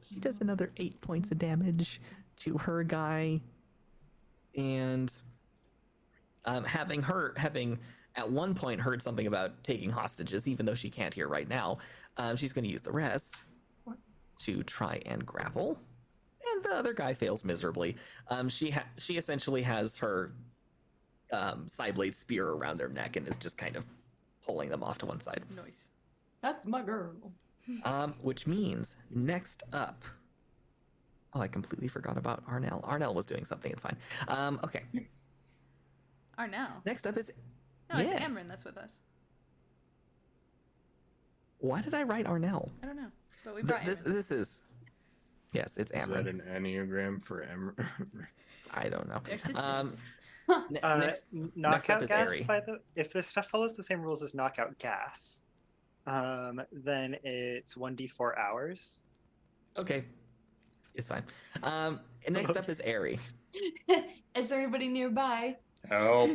She does another 8 points of damage to her guy, and having at one point heard something about taking hostages, even though she can't hear right now, she's going to use the rest to try and grapple. And the other guy fails miserably. She essentially has her side blade spear around their neck and is just kind of pulling them off to one side. Nice. That's my girl. Which means next up. Oh, I completely forgot about Arnell. Arnell was doing something. It's fine. Okay. Arnell. Next up is. No, it's yes. Amryn that's with us. Why did I write Arnell? I don't know, but we brought This is. Yes, it's Is that Amryn. an enneagram for I don't know. Existence. Next up Knockout is gas. Airy. If this stuff follows the same rules as knockout gas, then it's 1d4 hours. Okay, it's fine. Next up is Airy. Is there anybody nearby? Help.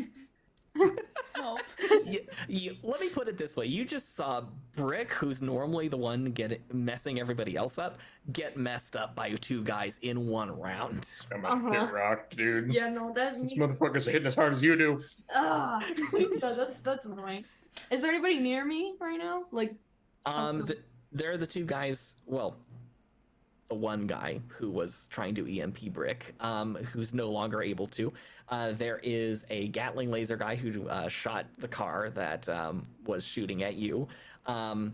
Help. Let me put it this way: you just saw Brick, who's normally the one messing everybody else up, get messed up by two guys in one round. I'm about to get rocked, dude. Yeah, no, that's This me. motherfucker's hitting as hard as you do. Ah, that's annoying. Is there anybody near me right now? Like, There are the two guys. Well, the one guy who was trying to EMP Brick, who's no longer able to. There is a Gatling laser guy who shot the car that was shooting at you. So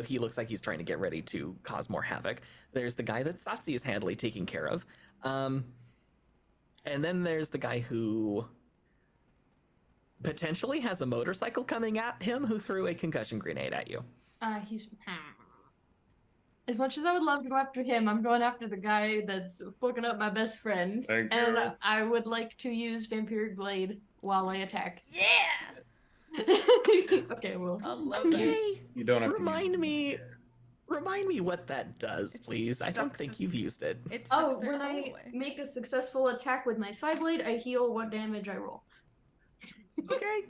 he looks like he's trying to get ready to cause more havoc. There's the guy that Satsi is handily taking care of. And then there's the guy who potentially has a motorcycle coming at him who threw a concussion grenade at you. he's. As much as I would love to go after him, I'm going after the guy that's fucking up my best friend. Thank and you. I would like to use Vampiric Blade while I attack. Yeah. Okay, well. I love that. Okay. You don't have Remind to me what that does, It please. I don't sucks think as- you've used it. It sucks Oh, their when soul I away. make a successful attack with my side blade, I heal what damage I roll. Okay.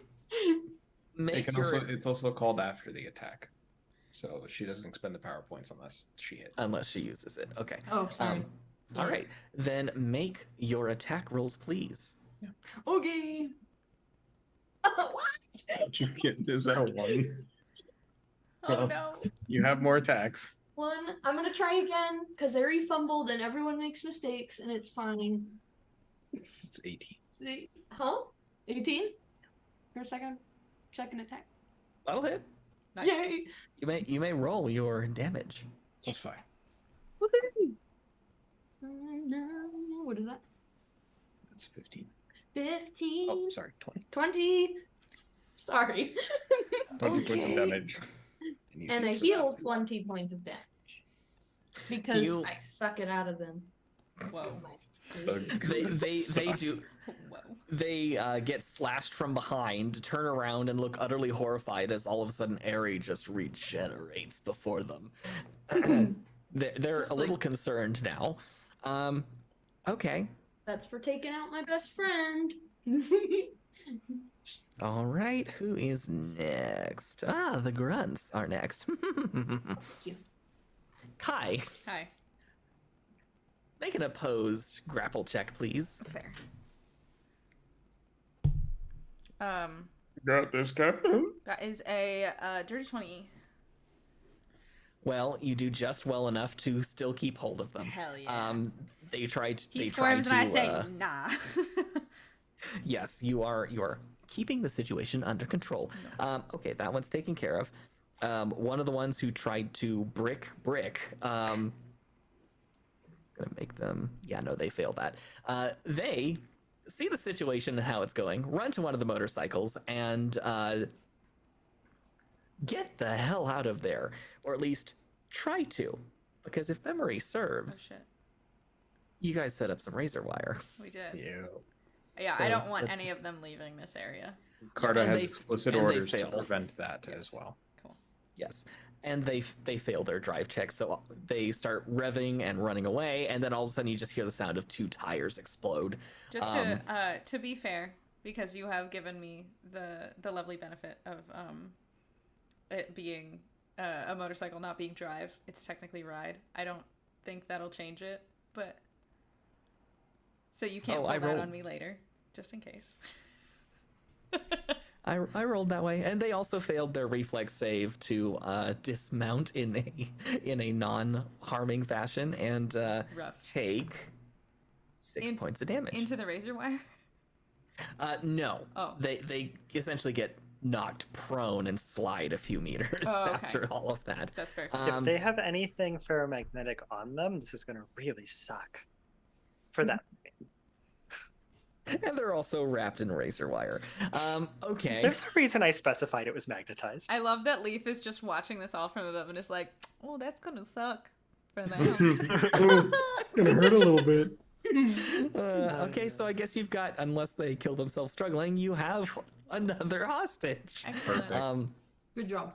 It's also called after the attack. So she doesn't expend the power points unless she hits. Unless she uses it. Okay. Oh, sorry. All right. Then make your attack rolls, please. Okay. What? You get is that a one? Oh no. You have more attacks. One. I'm gonna try again because Ari fumbled and everyone makes mistakes and it's fine. It's 18. See? Huh? 18? For a second attack. That'll hit. Nice. Yay! You may roll your damage. That's fine. Woohoo! What is that? That's 15. 15. Oh, sorry, 20. 20. Sorry. 20 points of damage. you And I hit for heal that. 20 points of damage. Because You- I suck it out of them. Whoa. They do. Whoa. They get slashed from behind, turn around, and look utterly horrified as all of a sudden Airy just regenerates before them. They're a little concerned now. Okay. That's for taking out my best friend. All right. Who is next? The grunts are next. you. Kai, Hi. make an opposed grapple check, please. Fair. Got this, Captain. That is a dirty 20. Well, you do just well enough to still keep hold of them. Hell yeah. They tried. He they squirms tried and to, I say, nah. Yes, you are keeping the situation under control. Nice. Okay, that one's taken care of. One of the ones who tried to brick, gonna make them. Yeah, no, they failed that. They see the situation and how it's going, run to one of the motorcycles, and get the hell out of there, or at least try to, because if memory Oh serves, shit. you guys set up some razor wire. We did. Yeah. Yeah, So I don't want that's- any of them leaving this area. Carta And has they- explicit and they orders to fail. prevent that Yes. as well. Cool. Yes. And they fail their drive check, so they start revving and running away, and then all of a sudden you just hear the sound of two tires explode. Just to be fair, because you have given me the lovely benefit of it being a motorcycle not being drive, it's technically ride. I don't think that'll change it, but so you can't Oh, pull I that rolled- on me later. just in case. I rolled that way, and they also failed their reflex save to dismount in a non-harming fashion and Rough. take 6 points of damage. Into the razor wire? No. Oh. They essentially get knocked prone and slide a few meters after all of that. That's fair. If they have anything ferromagnetic on them, this is going to really suck for them. And they're also wrapped in razor wire. Okay. There's a reason I specified it was magnetized. I love that Leaf is just watching this all from above and is like, oh, that's gonna suck for them. Gonna hurt a little bit. Okay, so I guess you've got, unless they kill themselves struggling, you have another hostage. Excellent. Good job.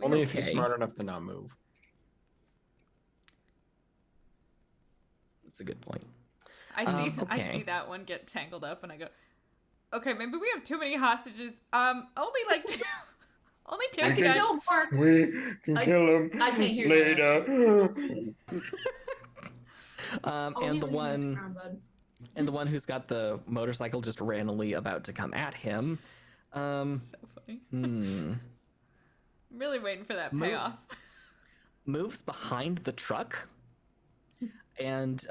Only if he's smart enough to not move. That's a good point. I see that one get tangled up, and I go, okay, maybe we have too many hostages. Only like two. Only two. I can kill Mark. We can kill him I can't hear later. And the one who's got the motorcycle just randomly about to come at him. So funny. I'm really waiting for that payoff. Moves behind the truck and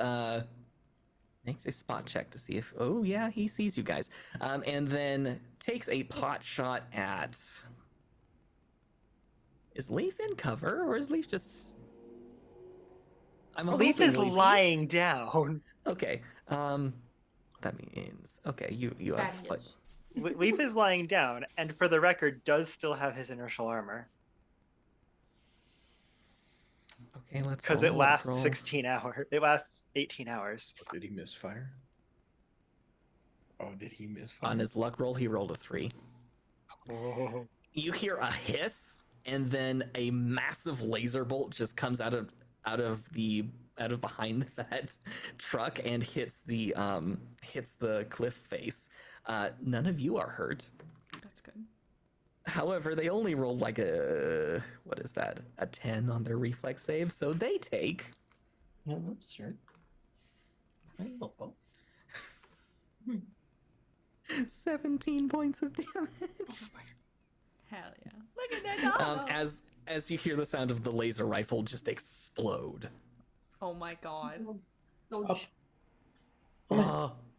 makes a spot check to see if, oh yeah, he sees you guys. And then takes a pot shot at, is Leaf in cover or is Leaf just, Leaf is lying down. Okay, that means, okay, you have like, Leaf is lying down, and for the record, does still have his inertial armor. okay, let's Because roll, it lasts roll. 16 hours. It lasts 18 hours. Did he misfire? Oh, did he misfire? On his luck roll, he rolled a 3. Oh. You hear a hiss, and then a massive laser bolt just comes out of behind that truck and hits the cliff face. None of you are hurt. That's good. However, they only rolled like a 10 on their reflex save, so they take. No, sure. 17 points of damage. Hell yeah! Look at that dog. As you hear the sound of the laser rifle just explode. Oh my god. Oh,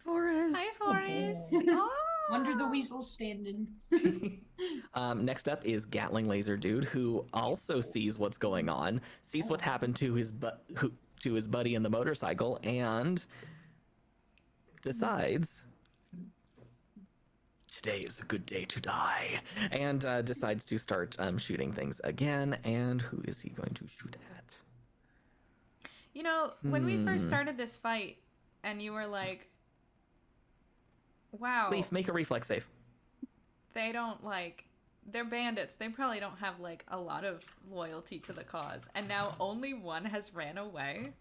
Forrest. Hi, Forrest. Oh. Wonder the weasel's standing. Next up is Gatling Laser Dude, who also sees what's going on, sees what happened to his buddy in the motorcycle, and decides today is a good day to die, and decides to start shooting things again. And who is he going to shoot at? You know, when we first started this fight, and you were like, wow. Leaf, make a reflex save. They don't they're bandits. They probably don't have a lot of loyalty to the cause. And now only one has ran away.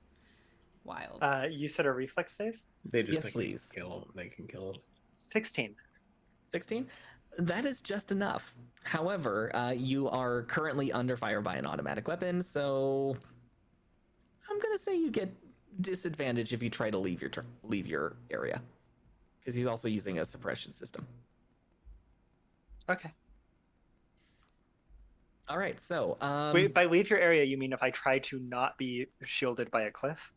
Wild. You said a reflex save? They just Yes, think please. They can kill him. 16. 16? That is just enough. However, you are currently under fire by an automatic weapon, so I'm gonna say you get disadvantage if you try to leave your area, because he's also using a suppression system. Okay. All right, so Wait, by leave your area, you mean if I try to not be shielded by a cliff?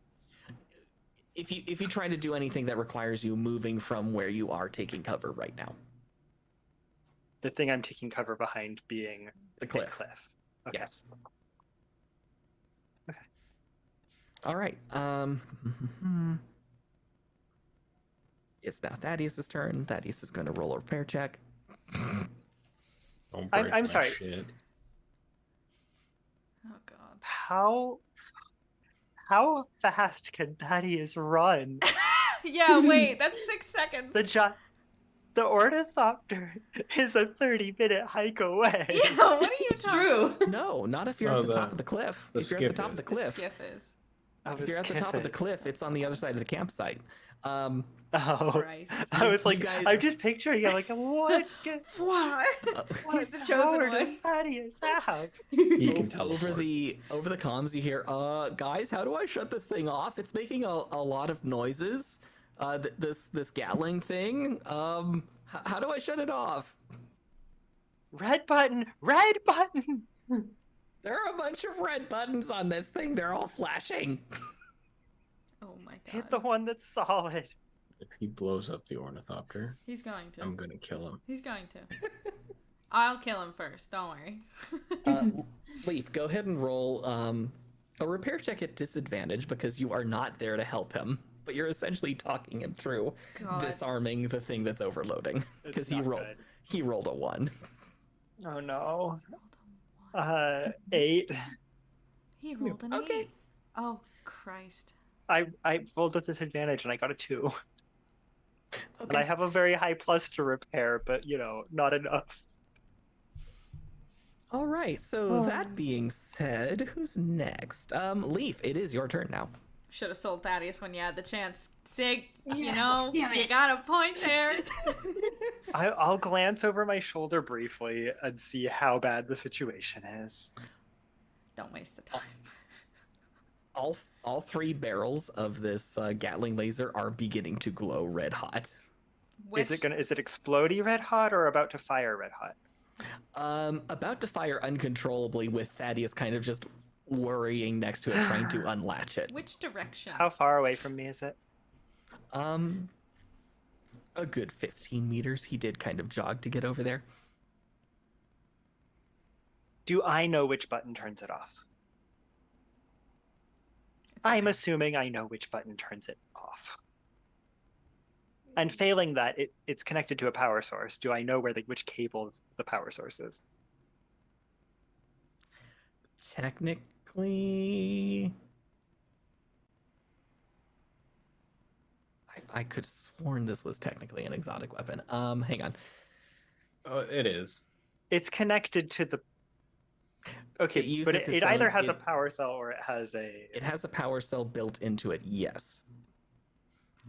if you try to do anything that requires you moving from where you are taking cover right now, The thing I'm taking cover behind being the cliff. a cliff. Okay. Yes. Okay. All right. It's now Thaddeus's turn. Thaddeus is going to roll a repair check. Don't I'm break my sorry. shit. Oh god. How fast can Thaddeus run? Yeah, wait, that's 6 seconds. The Ornithopter is a 30-minute hike away. Yeah, what are you It's talking true. No, not if you're Oh, at the the- top of the cliff. the If you're at the skiff top of the is. The cliff, skiff is. if you're at the top of the cliff, it's on the other side of the campsite. Oh, Christ. I was You like, guys- I'm just picturing it like, what? What? He's the what chosen power one. does Thaddeus have? He can over teleport. the comms, you hear, guys, how do I shut this thing off? It's making a lot of noises. This Gatling thing. How do I shut it off? Red button! Red button! There are a bunch of red buttons on this thing. They're all flashing. Oh my god. Hit the one that's solid. If he blows up the ornithopter, He's going to. I'm gonna kill him. He's going to. I'll kill him first. Don't worry. Leaf, go ahead and roll a repair check at disadvantage because you are not there to help him, but you're essentially talking him through God. disarming the thing that's overloading because It's not good. he rolled a 1. Oh no. 8. He rolled an Okay. 8. Oh Christ. I rolled with disadvantage and I got a 2. And Okay. I have a very high plus to repair, but not enough. All right. So that being said, who's next? Leaf, it is your turn now. Should have sold Thaddeus when you had the chance. Sig, you Yeah, know, damn you it. got a point there. I'll glance over my shoulder briefly and see how bad the situation is. Don't waste the time. All 3 barrels of this Gatling laser are beginning to glow red hot. Is it explodey red hot or about to fire red hot? About to fire uncontrollably with Thaddeus kind of just worrying next to it, trying to unlatch it. Which direction? How far away from me is it? A good 15 meters. He did kind of jog to get over there. Do I know which button turns it off? I'm assuming I know which button turns it off. And failing that, it's connected to a power source. Do I know which cable the power source is? Technically, I could have sworn this was technically an exotic weapon. Hang on. Oh, it is. It's connected to the. Okay, It but uses it its either own- has a it- power cell or it has a. It has a power cell built into it, yes.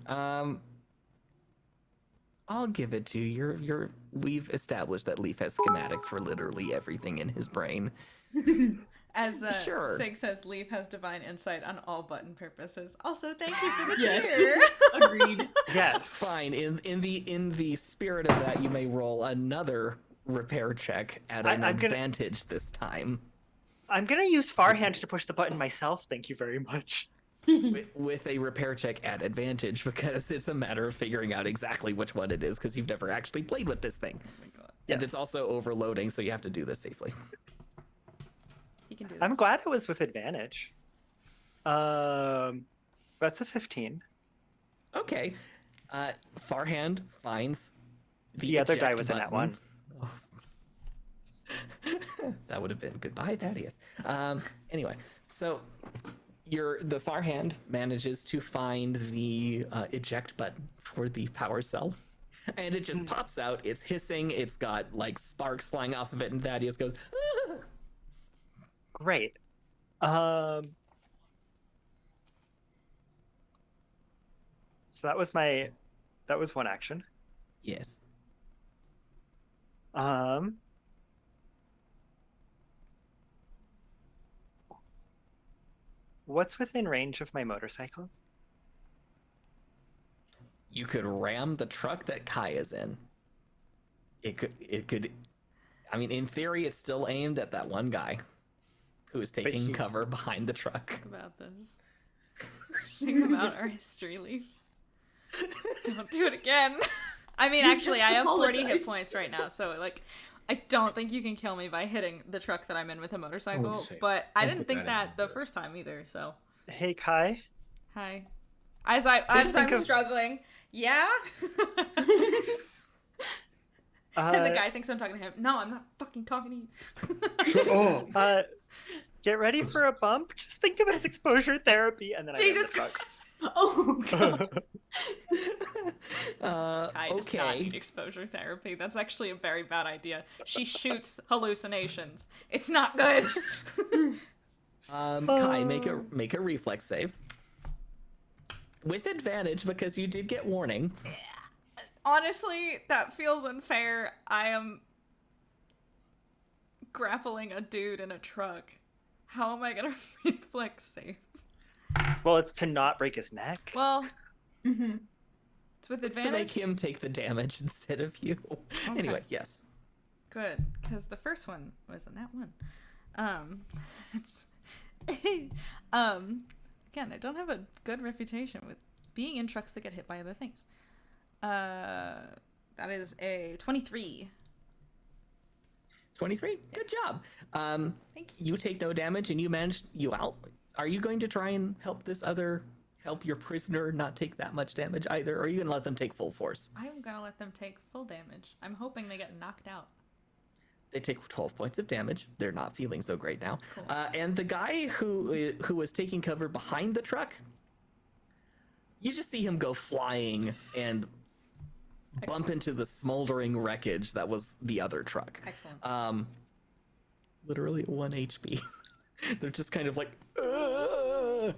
I'll give it to you. We've established that Leaf has schematics for literally everything in his brain. As Sure. Sig says, Leaf has divine insight on all button purposes. Also, thank you for the Yes. cheer. Agreed. Yes. Fine. In the spirit of that, you may roll another repair check at an I'm gonna- advantage this time. I'm gonna use Farhand to push the button myself. Thank you very much. With a repair check at advantage because it's a matter of figuring out exactly which one it is because you've never actually played with this thing. Oh my god. And Yes. it's also overloading, so you have to do this safely. He can do this. I'm glad it was with advantage. That's a 15. Okay. Farhand finds The other die eject was in that button. one. That would have been goodbye, Thaddeus. Anyway, so the Farhand manages to find the eject button for the power cell, and it just pops out. It's hissing. It's got like sparks flying off of it, and Thaddeus goes, "Ah!" Great. So that was one action. Yes. What's within range of my motorcycle? You could ram the truck that Kai is in. It could. I mean, in theory, it's still aimed at that one guy who is taking he- cover behind the truck. Think about this. Think about our history, Leaf. Don't do it again. I mean, You actually, just I have 40 hit apologized. points right now, so like, I don't think you can kill me by hitting the truck that I'm in with a motorcycle. say- But I don't didn't put think that in that the there. first time either. So Hey Kai. hi. As I'm think of- struggling, yeah. And the guy thinks I'm talking to him. No, I'm not fucking talking to you. Oh, Get ready for a bump. Just think of it as exposure therapy, and then Jesus I end the Christ. Oh god. I does not need Okay. exposure therapy. That's actually a very bad idea. She shoots hallucinations. It's not good. Kai, make a reflex save with advantage because you did get warning. Honestly, that feels unfair. I am grappling a dude in a truck. How am I gonna reflex save? Well, it's to not break his neck. Well, Mhm. It's with It's advantage. to make him take the damage instead of you. Okay. Anyway, yes. Good, because the first one was a nat 1. It's again, I don't have a good reputation with being in trucks that get hit by other things. That is a 23. 23. Good job. Thank You take no damage, and you out. Are you going to try and help your prisoner not take that much damage either, or are you gonna let them take full force? I'm gonna let them take full damage. I'm hoping they get knocked out. They take 12 points of damage. They're not feeling so great now. Cool. And the guy who was taking cover behind the truck, you just see him go flying and bump Excellent. into the smoldering wreckage that was the other truck. Excellent. Literally 1 HP. They're just kind of like, "Ugh."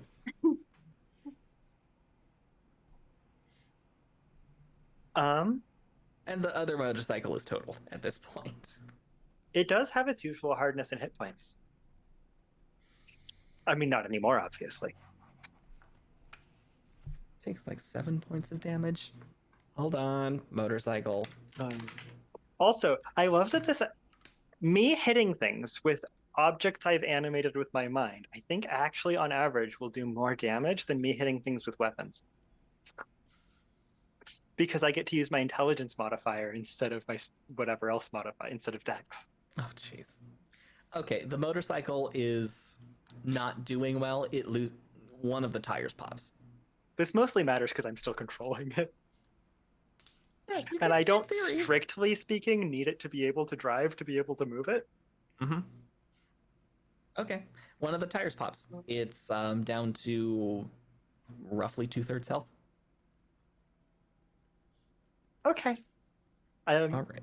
And the other motorcycle is total at this point. It does have its usual hardness and hit points. I mean, not anymore, obviously. Takes like 7 points of damage. Hold on, motorcycle. Also, I love that me hitting things with objects I've animated with my mind, I think actually on average will do more damage than me hitting things with weapons. Because I get to use my intelligence modifier instead of my whatever else modifier, instead of dex. Oh, jeez. Okay, the motorcycle is not doing well. One of the tires pops. This mostly matters because I'm still controlling it. Yeah, you And can- I in don't, theory. strictly speaking, need it to be able to drive to be able to move it. Mm-hmm. Okay, one of the tires pops. It's down to roughly 2/3 health. Okay. All right.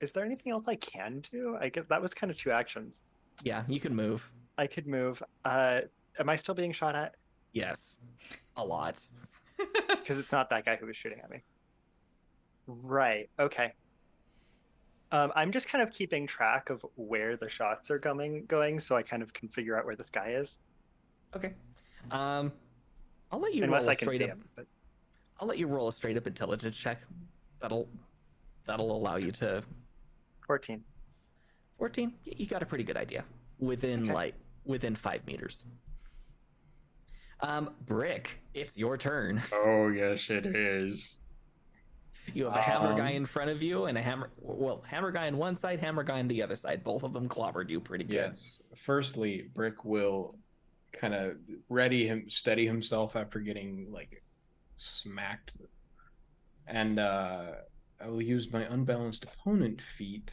Is there anything else I can do? I guess that was kind of 2 actions. Yeah, you can move. I could move. Am I still being shot at? Yes, a lot. Because it's not that guy who was shooting at me. Right. Okay. I'm just kind of keeping track of where the shots are going, so I kind of can figure out where this guy is. Okay. I'll let you Unless roll a I can straight see up. him. But I'll let you roll a straight up intelligence check. That'll allow you to 14. 14. You got a pretty good idea. Within 5 meters. Brick, it's your turn. Oh yes, it is. You have a hammer guy in front of you and hammer guy on one side, hammer guy on the other side. Both of them clobbered you pretty good. Yes. Firstly, Brick will kind of steady himself after getting like smacked, and I will use my unbalanced opponent feat.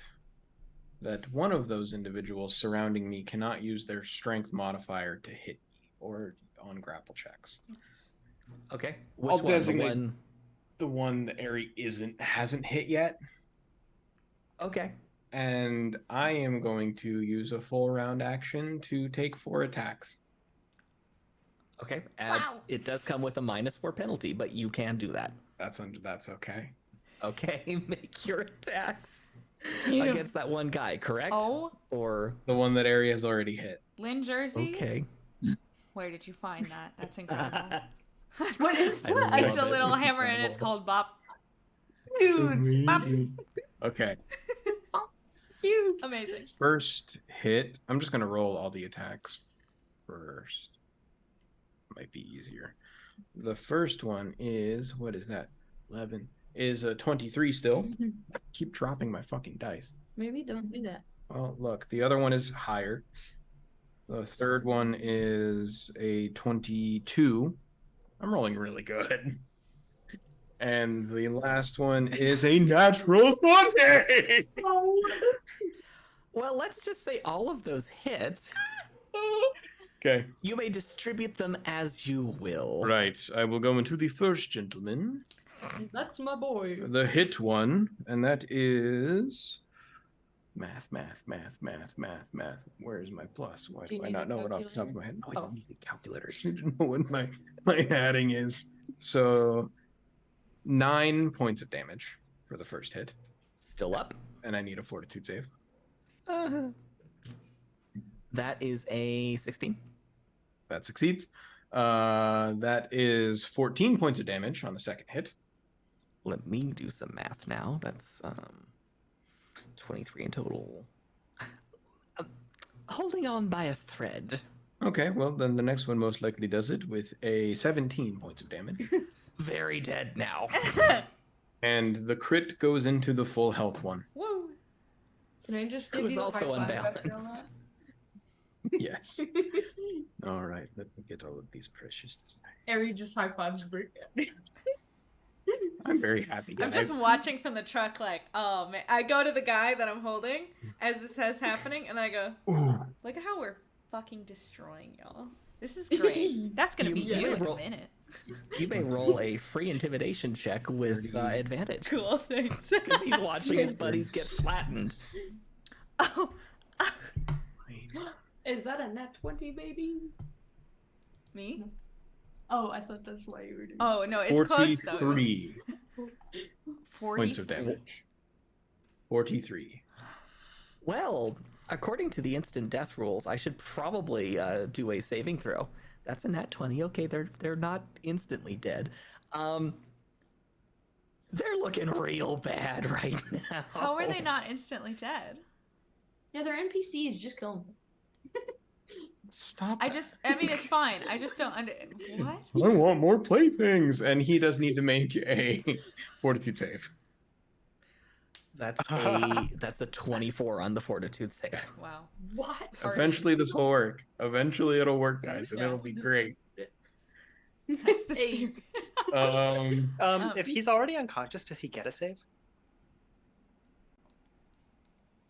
That one of those individuals surrounding me cannot use their strength modifier to hit me or on grapple checks. Okay. I'll Which one? designate the one that Ari hasn't hit yet. Okay. And I am going to use a full round action to take 4 attacks. Okay. Wow. It does come with a -4 penalty, but you can do that. That's okay. Okay. Make your attacks You- against that one guy, correct? Oh, Or The one that Ari has already hit. Lynn Jersey. okay. Where did you find that? That's incredible. What is I love that? It's a it. little hammer and it's called Bop. Dude, Bop. Okay. it's cute. Amazing. First hit. I'm just gonna roll all the attacks first. Might be easier. The first one is, what is that? 11 is a 23 still. Keep dropping my fucking dice. Maybe don't do that. Well, look, the other one is higher. The third one is a 22. I'm rolling really good. And the last one is a natural 20. Well, let's just say all of those hits. Okay. You may distribute them as you will. Right. I will go into the first gentleman. That's my boy. The hit one, and that is math. Where is my plus? Why Do do you I need not a know it off the top of calculator? my head? No, I Oh. don't need a calculator. I need to know what my adding is. So 9 points of damage for the first hit, Still up. and I need a fortitude save. That is a 16. That succeeds. That is 14 points of damage on the second hit. let me do some math now. That's 23 in total. Holding on by a thread. Okay, well then the next one most likely does it with a 17 points of damage. Very dead now. And the crit goes into the full health one. Woo! Can I just give Who's you a also high five after all unbalanced. Yes. All right, let me get all of these precious. that? Ari just high fives Brick. I'm very happy. I'm just guys. watching from the truck, like, oh man. I go to the guy that I'm holding as this is happening, and I go, Ooh. look at how we're fucking destroying y'all. This is great. That's gonna be You you in roll- a minute. You may roll a free intimidation check with advantage. Cool, thanks. Because he's watching his buddies get flattened. Oh, Is that a nat 20, baby? me? Oh, I thought that's why you were doing Oh no, it's close though. 43 40 points of damage. 43. Well, according to the instant death rules, I should probably do a saving throw. That's a nat 20. Okay, they're not instantly dead. They're looking real bad right now. How are they not instantly dead? Yeah, they're NPCs. Just kill them. Stop. I mean, it's fine. I just don't what? I want more playthings. And he does need to make a fortitude save. That's a 24 on the fortitude save. Wow. What? Eventually this will work. Eventually it'll work, guys, and it'll be great. That's the Hey. spirit. If he's already unconscious, does he get a save?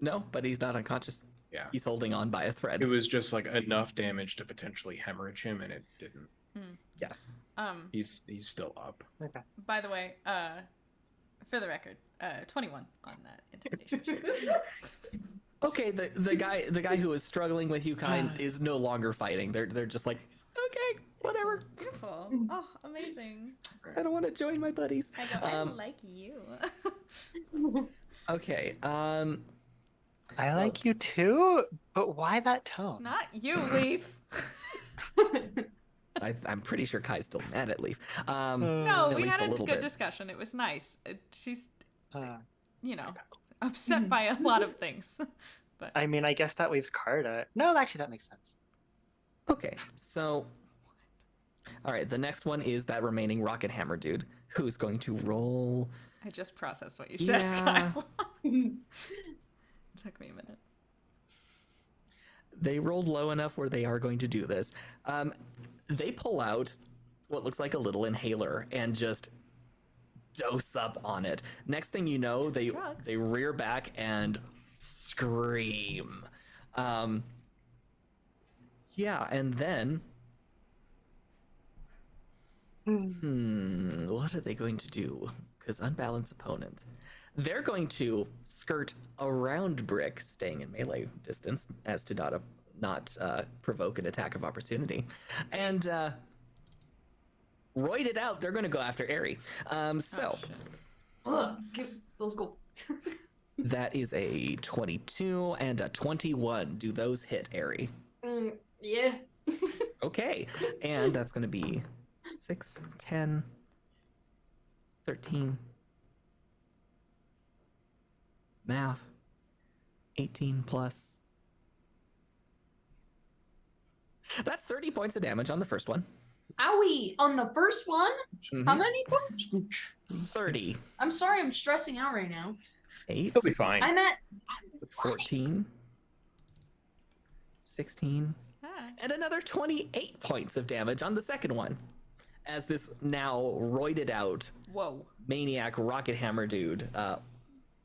No, but he's not unconscious. Yeah. He's holding on by a thread. It was just like enough damage to potentially hemorrhage him, and it didn't. Yes. He's still up. Okay. By the way, for the record, 21 on that intimidation check. Okay, the guy who is struggling with you is no longer fighting. They're just like, okay, whatever. Beautiful. Oh, amazing. I don't want to join my buddies. I go, I like you. Okay. I like you too, but why that tone? Not you, Leaf. I'm pretty sure Kai's still mad at Leaf. No, at we least had a little good bit. discussion. It was nice. She's, Uh, upset by a lot of things. But I mean, I guess that leaves Carta. No, actually, that makes sense. Okay, so all right, the next one is that remaining rocket hammer dude who's going to roll. I just processed what you said, Yeah. Kyle. Took me a minute. They rolled low enough where they are going to do this. They pull out what looks like a little inhaler and just dose up on it. Next thing you know, they Drugs. rear back and scream. Yeah, and then what are they going to do? Because unbalanced opponent. They're going to skirt around Brick, staying in melee distance, as to not provoke an attack of opportunity. And roid it out, they're going to go after Aerie. So Oh, Let's go. that is a 22 and a 21. Do those hit, Aerie? Yeah. Okay, and that's going to be 6, 10, 13, math, 18 plus. That's 30 points of damage on the first one. Owie! On the first one? Mhm. How many points? 30, I'm sorry, I'm stressing out right now. 8, He'll be fine. I'm at 14, 16, Ah. and another 28 points of damage on the second one. As this now roided out Whoa. maniac rocket hammer dude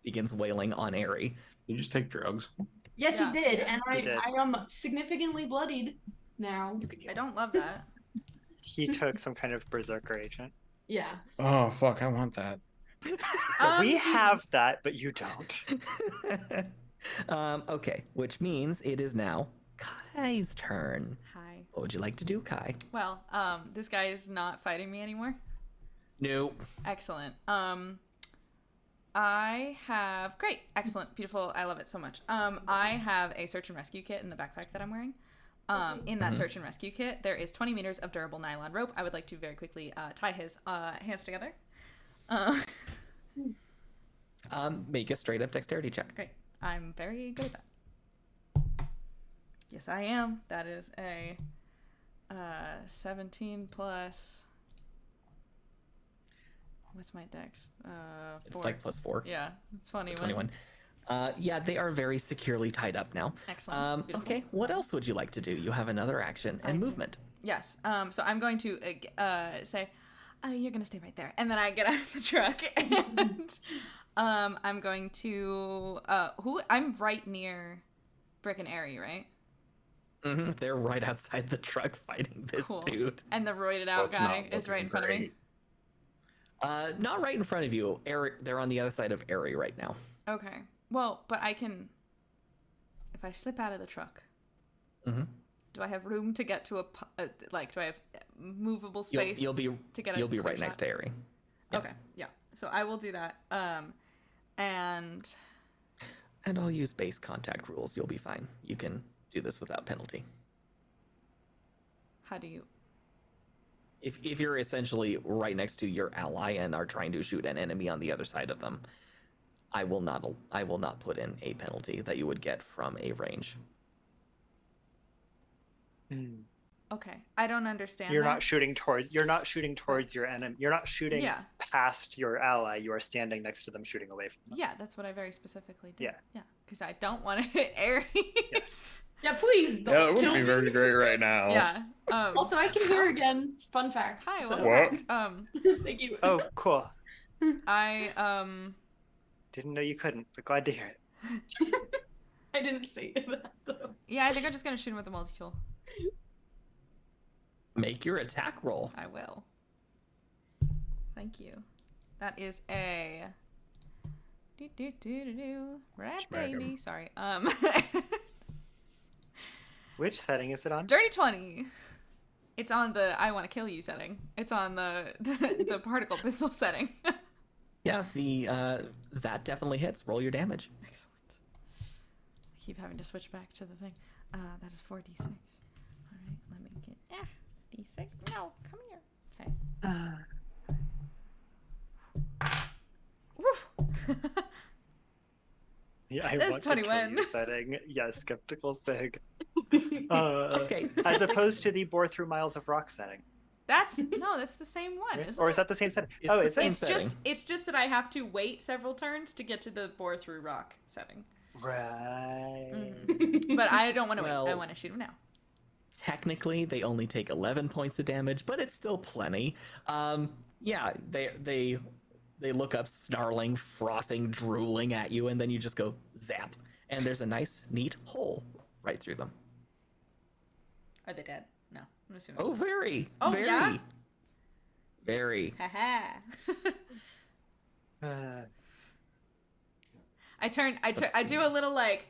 begins wailing on Aerie. You just take drugs. Yes, Yeah. he did, and He did. I am significantly bloodied now. I don't love that. He took some kind of berserker agent. Yeah. Oh fuck! I want that. We have that, but you don't. Okay, which means it is now Kai's turn. Hi. What would you like to do, Kai? Well, this guy is not fighting me anymore. No. Excellent. I have great, excellent, beautiful. I love it so much. I have a search and rescue kit in the backpack that I'm wearing. In that search and rescue kit, there is 20 meters of durable nylon rope. I would like to very quickly tie his hands together. Make a straight up dexterity check. Okay, I'm very good at that. Yes, I am. That is a 17 plus. What's my dex? It's 4. like +4. Yeah, it's funny. 21. Yeah, they are very securely tied up now. Excellent. Beautiful. Okay, what else would you like to do? You have another action and movement. Yes. So I'm going to say, you're gonna stay right there, and then I get out of the truck, and I'm going to I'm right near Brick and Airy, right? Mm-hmm. They're right outside the truck fighting this dude. And the roided out guy is right in front of me. Not right in front of you. They're on the other side of Airy right now. Okay. Well, but I can, if I slip out of the truck, do I have room to get to do I have movable space? You'll be right shot? next to Airy. Yes. Okay. Yeah. So I will do that. And I'll use base contact rules. You'll be fine. You can do this without penalty. how do you? If you're essentially right next to your ally and are trying to shoot an enemy on the other side of them, I will not put in a penalty that you would get from a range. Okay, I don't understand. You're not shooting towards your enemy. You're not shooting past your ally. You are standing next to them, shooting away from them. Yeah, that's what I very specifically did. Yeah. Yeah, because I don't want to hit Airy. Yes. Yeah, please don't. Yeah, it would be very great right now. Yeah. Also, I can hear again. Fun fact. Hi. So- Welcome What? back. Thank you. Oh, cool. I Didn't know you couldn't, but glad to hear it. I didn't see that though. Yeah, I think I'm just gonna shoot him with the multi-tool. Make your attack roll. I will. Thank you. That is a rat Smack 'em. baby. Sorry. Which setting is it on? Dirty 20. It's on the I want to kill you setting. It's on the particle pistol setting. Yeah, that definitely hits. Roll your damage. Excellent. I keep having to switch back to the thing. That is 4d6. All right, let me get d6. No, come here. Okay. Woo. Yeah, I That's want to kill 21. you setting. Yeah, skeptical sig. Okay. As opposed to the bore through miles of rock setting. That's the same one, isn't Or it? is that the same setting? It's Oh, the it's same It's setting. it's just that I have to wait several turns to get to the bore through rock setting. right. But I don't want to Well- wait. I want to shoot him now. Technically, they only take 11 points of damage, but it's still plenty. Yeah, they look up, snarling, frothing, drooling at you, and then you just go zap, and there's a nice, neat hole right through them. Are they dead? No, I'm assuming. Oh, very, Oh, very, yeah? very. Haha. I do a little like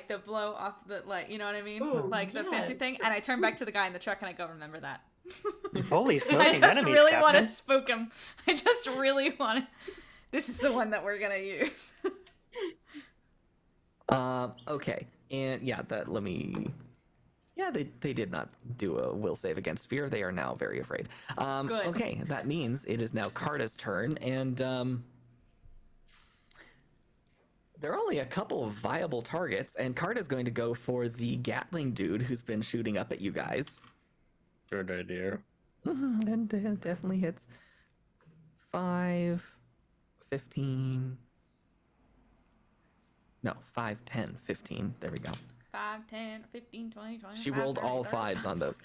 the blow off the you know what I mean? Ooh, like the fancy yes. thing, and I turn back to the guy in the truck and I go, remember that. Holy I smoking just enemies, really want Captain. to spook him. I just really want to. This is the one that we're gonna use. Okay, and yeah, they did not do a will save against fear. They are now very afraid. Good. Okay, that means it is now Carta's turn, and there are only a couple of viable targets, and Carta's going to go for the Gatling dude who's been shooting up at you guys. Good idea. And definitely hits. 5, 15. No, 5, 10, 15. There we go. 5, 10, 15, 20, 20. She rolled all 5s on those.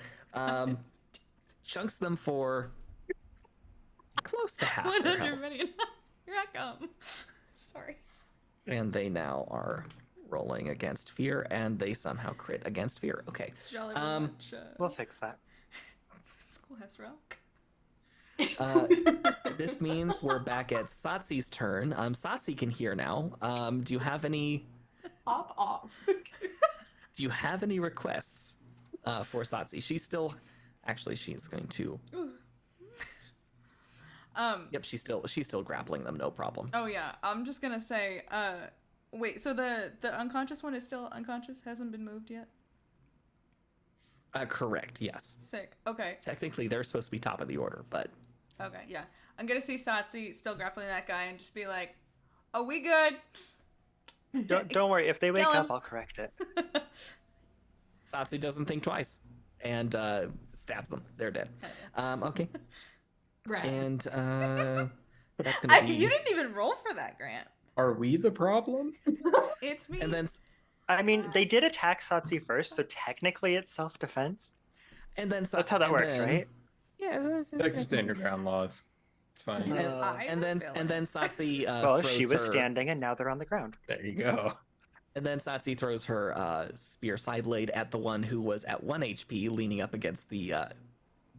Chunks them for close to half their 100 health. million. Here I come. Sorry. And they now are rolling against fear, and they somehow crit against fear. Okay. Jolly much. We'll fix that. Schoolhouse Rock. This means we're back at Satsi's turn. Satsi can hear now. Do you have any Pop off. Do you have any requests for Satsi? She's going to. Yep, she's still grappling them. No problem. Oh yeah, I'm just gonna say. Wait. So the unconscious one is still unconscious? Hasn't been moved yet? Correct. Yes. Sick. Okay. Technically, they're supposed to be top of the order, but Okay, yeah. I'm gonna see Satsi still grappling that guy and just be like, "Oh, we good?" Don't worry. If they wake Kill him. up, I'll correct it. Satsi doesn't think twice and stabs them. They're dead. Okay. Right. And that's gonna be. You didn't even roll for that, Grant. Are we the problem? It's me. And then I mean, they did attack Satsi first, so technically it's self-defense. That's how that works, right? Yeah. Texas Standard Ground laws. It's fine. And then Satsi Well, throws she was her, standing, and now they're on the ground. There you go. And then Satsi throws her spear side blade at the one who was at 1 HP, leaning up against the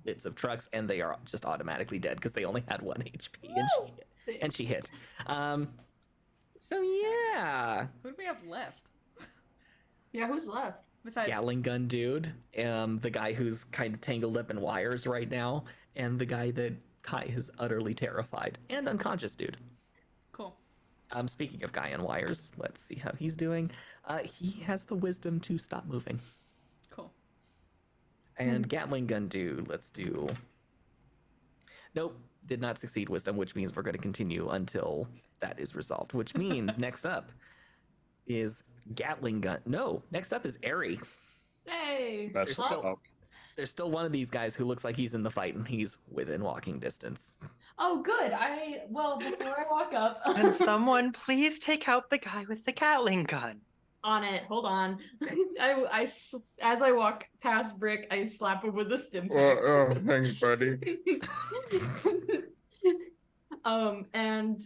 bits of trucks, and they are just automatically dead because they only had 1 HP, and she hit. So yeah, Who do we have left? Yeah, who's left? Besides, Gatling gun dude, the guy who's kind of tangled up in wires right now, and the guy that Kai is utterly terrified, and unconscious dude. cool. Speaking of guy in wires, let's see how he's doing. He has the wisdom to stop moving. Cool. And Gatling gun dude, let's do. Nope, did not succeed wisdom, which means we're going to continue until that is resolved. Which means next up is Gatling gun. No, next up is Airy. Hey. That's There's still- There's still one of these guys who looks like he's in the fight, and he's within walking distance. Oh, good. Before I walk up. Can someone please take out the guy with the Gatling gun? On it. Hold on. As I walk past Brick, I slap him with a stim pack. Oh, thanks, buddy. And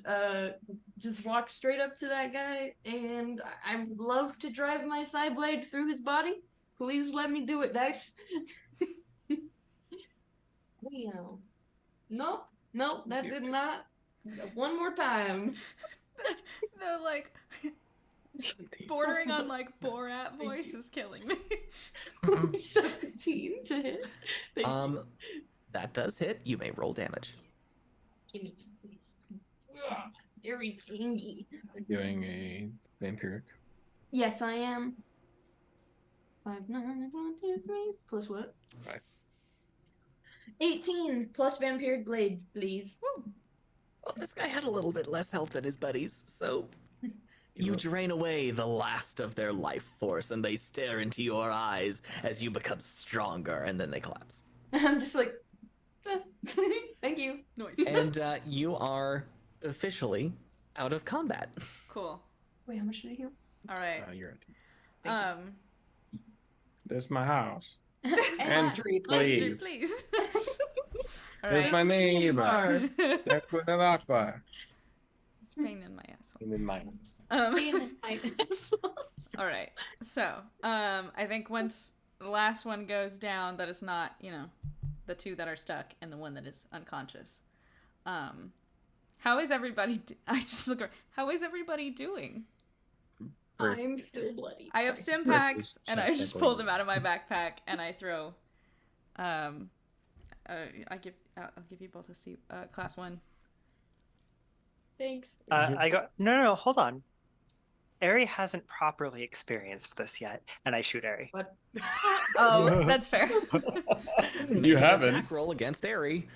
just walk straight up to that guy, and I would love to drive my side blade through his body. Please let me do it, guys. Nope, that did not. One more time. The like bordering on like Borat voice is killing me. 17 to hit. Thank you. That does hit. You may roll damage. Give me, please. Ugh, Aries Gangy. Doing a vampiric. Yes, I am. 5, 9, 1, 2, 3. Plus what? 5. 18 plus vampiric blade, please. Well, this guy had a little bit less health than his buddies, so you drain away the last of their life force, and they stare into your eyes as you become stronger, and then they collapse. I'm just like, thank you. Noise. And you are officially out of combat. Cool. Wait, how much did I heal? All right. You're at. Um. This is my house. This Entry, Entry, please. please. All This is my neighbor. It's That's what I like by. pain in my asshole. In my All right. So, I think once the last one goes down, that is not, the two that are stuck and the one that is unconscious. How is everybody? I just look. How is everybody doing? I'm still bloody. I have stim packs, and I just pull them out of my backpack, and I throw. I'll give you both a class 1. Thanks. I go, no, hold on. Ari hasn't properly experienced this yet, and I shoot Ari. What? Oh, that's fair. You haven't. Attack roll against Airy.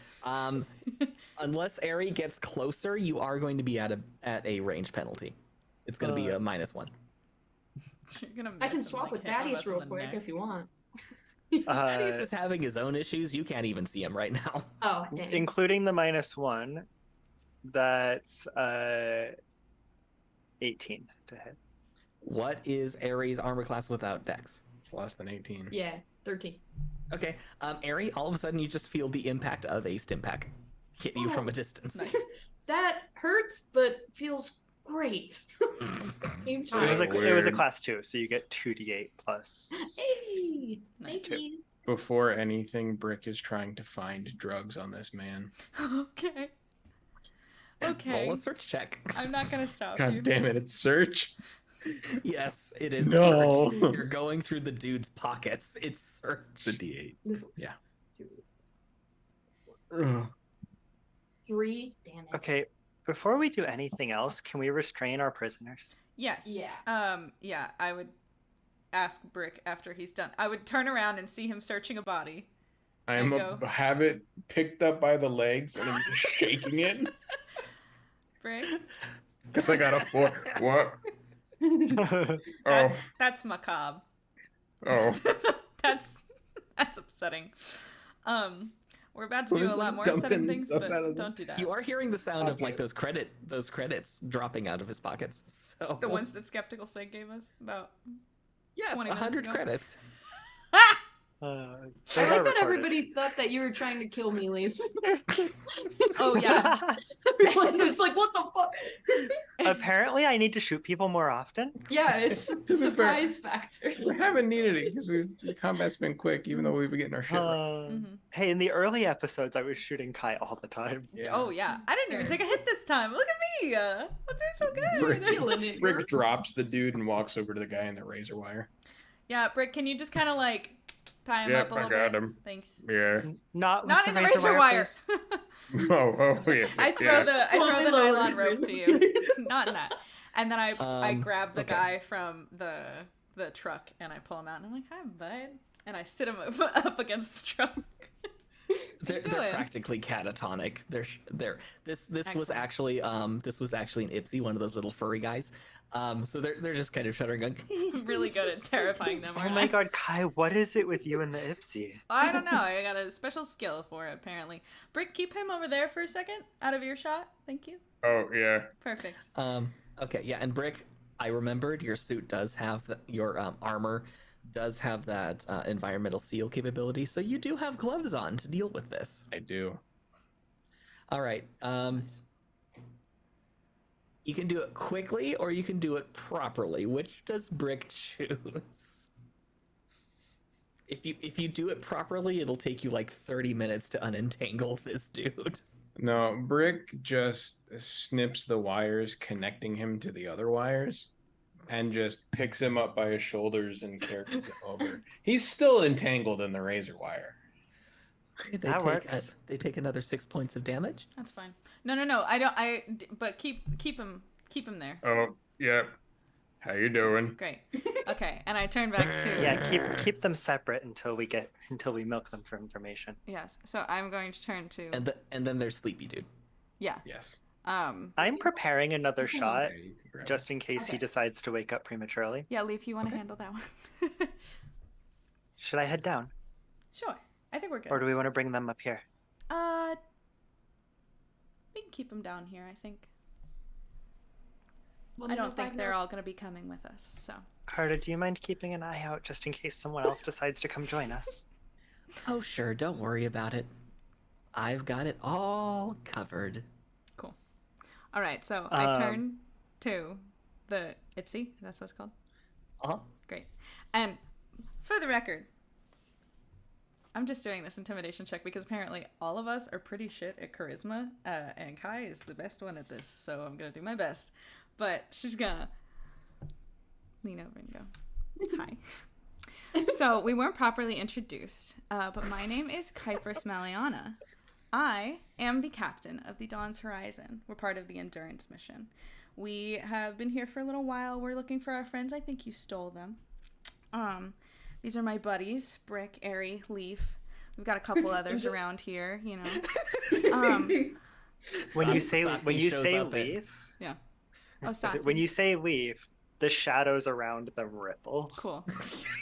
Unless Airy gets closer, you are going to be at a range penalty. It's going to be a -1. You're gonna I can miss him, swap like, with hit him Thaddeus in real the quick neck. if you want. Thaddeus is having his own issues. You can't even see him right now. Oh, dang. Including the -1, that's 18 to hit. What is Airy's armor class without dex? It's less than 18. Yeah, 13. Okay, Airy, all of a sudden you just feel the impact of a stim pack hit you from a distance. Nice. That hurts, but feels great. Same It time. was a Weird. class 2, so you get 2d8 plus. Hey, Nice. thankies. Before anything, Brick is trying to find drugs on this man. Okay. Okay. Roll a search check. I'm not gonna stop God you. damn it, it's search. Yes, it is No. search. You're going through the dude's pockets. It's search. The D8. This one. Yeah. 2, Ugh. 3. Damn it. Okay, before we do anything else, can we restrain our prisoners? Yes. Yeah. Yeah. I would ask Brick after he's done. I would turn around and see him searching a body, I'm go. have it picked up by the legs and I'm just shaking it Brick. because I got a 4. What? That's macabre. Oh. that's upsetting. We're about to Well, do it's a lot like more dumping upsetting things, stuff out but of the- don't do that. You are hearing the sound of like Okay. those credits dropping out of his pockets. So The ones that Skeptical Sig gave us about. yes, 20 minutes 100 ago. credits. Those I are like that recorded. everybody thought that you were trying to kill me, Leaf. Oh yeah. Everyone was like, what the fuck? Apparently, I need to shoot people more often. Yeah, it's be a fair, surprise factor. We haven't needed it because the combat's been quick, even though we've been getting our shit right. Hey, in the early episodes, I was shooting Kai all the time. Oh yeah. I didn't even take a hit this time. Look at me. I'm doing so good. Killing it, girl. Rick drops the dude and walks over to the guy in the razor wire. Yeah, Brick, can you just kind of like tie him Yep, up a I little got bit? him. Thanks. Yeah. Not Not in the razor wire. please. Oh yeah. I throw the Slowly nylon lower rope his to you. razor. Not in that. And then I grab the okay. guy from the truck and I pull him out and I'm like, "Hi, bud." And I sit him up against the truck. They're doing? practically catatonic. This was Excellent. actually an Ipsy, one of those little furry guys. So they're just kind of shuddering, going. I'm really good at terrifying them. Oh aren't my I? god, Kai, what is it with you and the Ipsy? I don't know. I got a special skill for it, apparently. Brick, keep him over there for a second, out of earshot. Thank you. Oh yeah. Perfect. Okay, yeah, and Brick, I remembered your suit does have your armor does have that environmental seal capability, so you do have gloves on to deal with this. I do. All right. You can do it quickly or you can do it properly. Which does Brick choose? If you do it properly, it'll take you like 30 minutes to unentangle this dude. No, Brick just snips the wires connecting him to the other wires and just picks him up by his shoulders and carries him over. He's still entangled in the razor wire. That works. They take another 6 points of damage. That's fine. No. I don't. But keep him there. Oh, yeah. How you doing? Great. Okay, and I turn back to Yeah, keep them separate until we milk them for information. Yes. So I'm going to turn to And then there's Sleepy Dude. yeah. Yes. I'm preparing another shot Yeah, you can grab just in case he decides to wake up prematurely. Yeah, Leaf, you want to handle that one? Should I head down, Sure. I think we're good. or do we want to bring them up here? We can keep them down here, I think. Well, I don't think find they're out. all going to be coming with us, so. Carter, do you mind keeping an eye out just in case someone else decides to come join us? Oh, sure. Don't worry about it. I've got it all covered. Cool. All right, so I turn to the Ipsy. That's what it's called? Uh-huh. Great. And for the record, I'm just doing this intimidation check because apparently all of us are pretty shit at charisma, and Kai is the best one at this, so I'm going to do my best. But she's going to lean over and go, hi. So we weren't properly introduced, but my name is Kuiper's Maliana. I am the captain of the Dawn's Horizon. We're part of the Endurance mission. We have been here for a little while. We're looking for our friends. I think you stole them. These are my buddies, Brick, Airy, Leaf. We've got a couple others around here, you know. When you say Satsi shows up leave, Yeah. Oh, is it- Satsi. when you say leave, the shadows around them ripple Cool.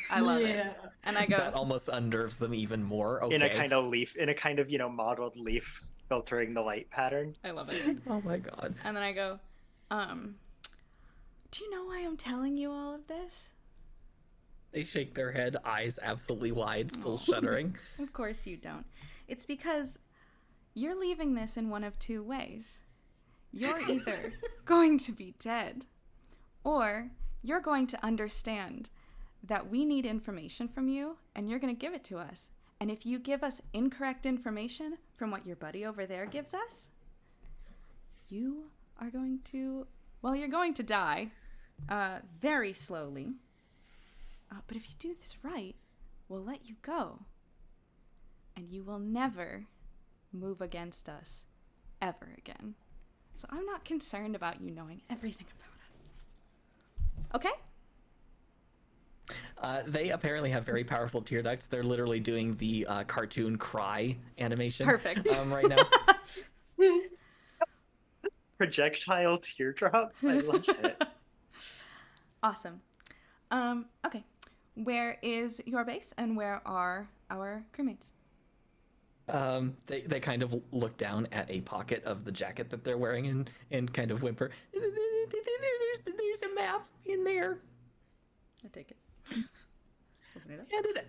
I love it. And I go, That almost unnerves them even more. Okay. in a kind of mottled leaf filtering the light pattern. I love it. Oh my god. And then I go, do you know why I'm telling you all of this? They shake their head, eyes absolutely wide, still shuddering. Of course you don't. It's because you're leaving this in one of two ways. You're either going to be dead, or you're going to understand that we need information from you, and you're going to give it to us. And if you give us incorrect information from what your buddy over there gives us, you are going to, well, you're going to die very slowly. But if you do this right, we'll let you go. And you will never move against us ever again. So I'm not concerned about you knowing everything about us. Okay? They apparently have very powerful tear ducts. They're literally doing the cartoon cry animation. Perfect. Right now. Projectile teardrops. I love it. Awesome. Okay. Where is your base and where are our crewmates? They kind of look down at a pocket of the jacket that they're wearing and kind of whimper. There's a map in there. I take it. Open it up.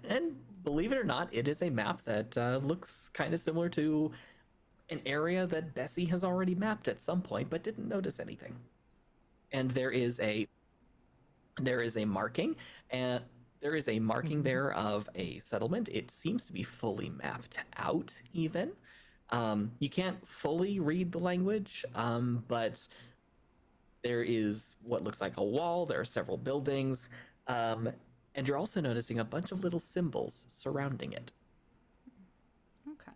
And believe it or not, it is a map that looks kind of similar to an area that Bessie has already mapped at some point, but didn't notice anything. And there is a marking, and there is a marking there of a settlement. It seems to be fully mapped out, even. You can't fully read the language, but there is what looks like a wall. There are several buildings, and you're also noticing a bunch of little symbols surrounding it. Okay.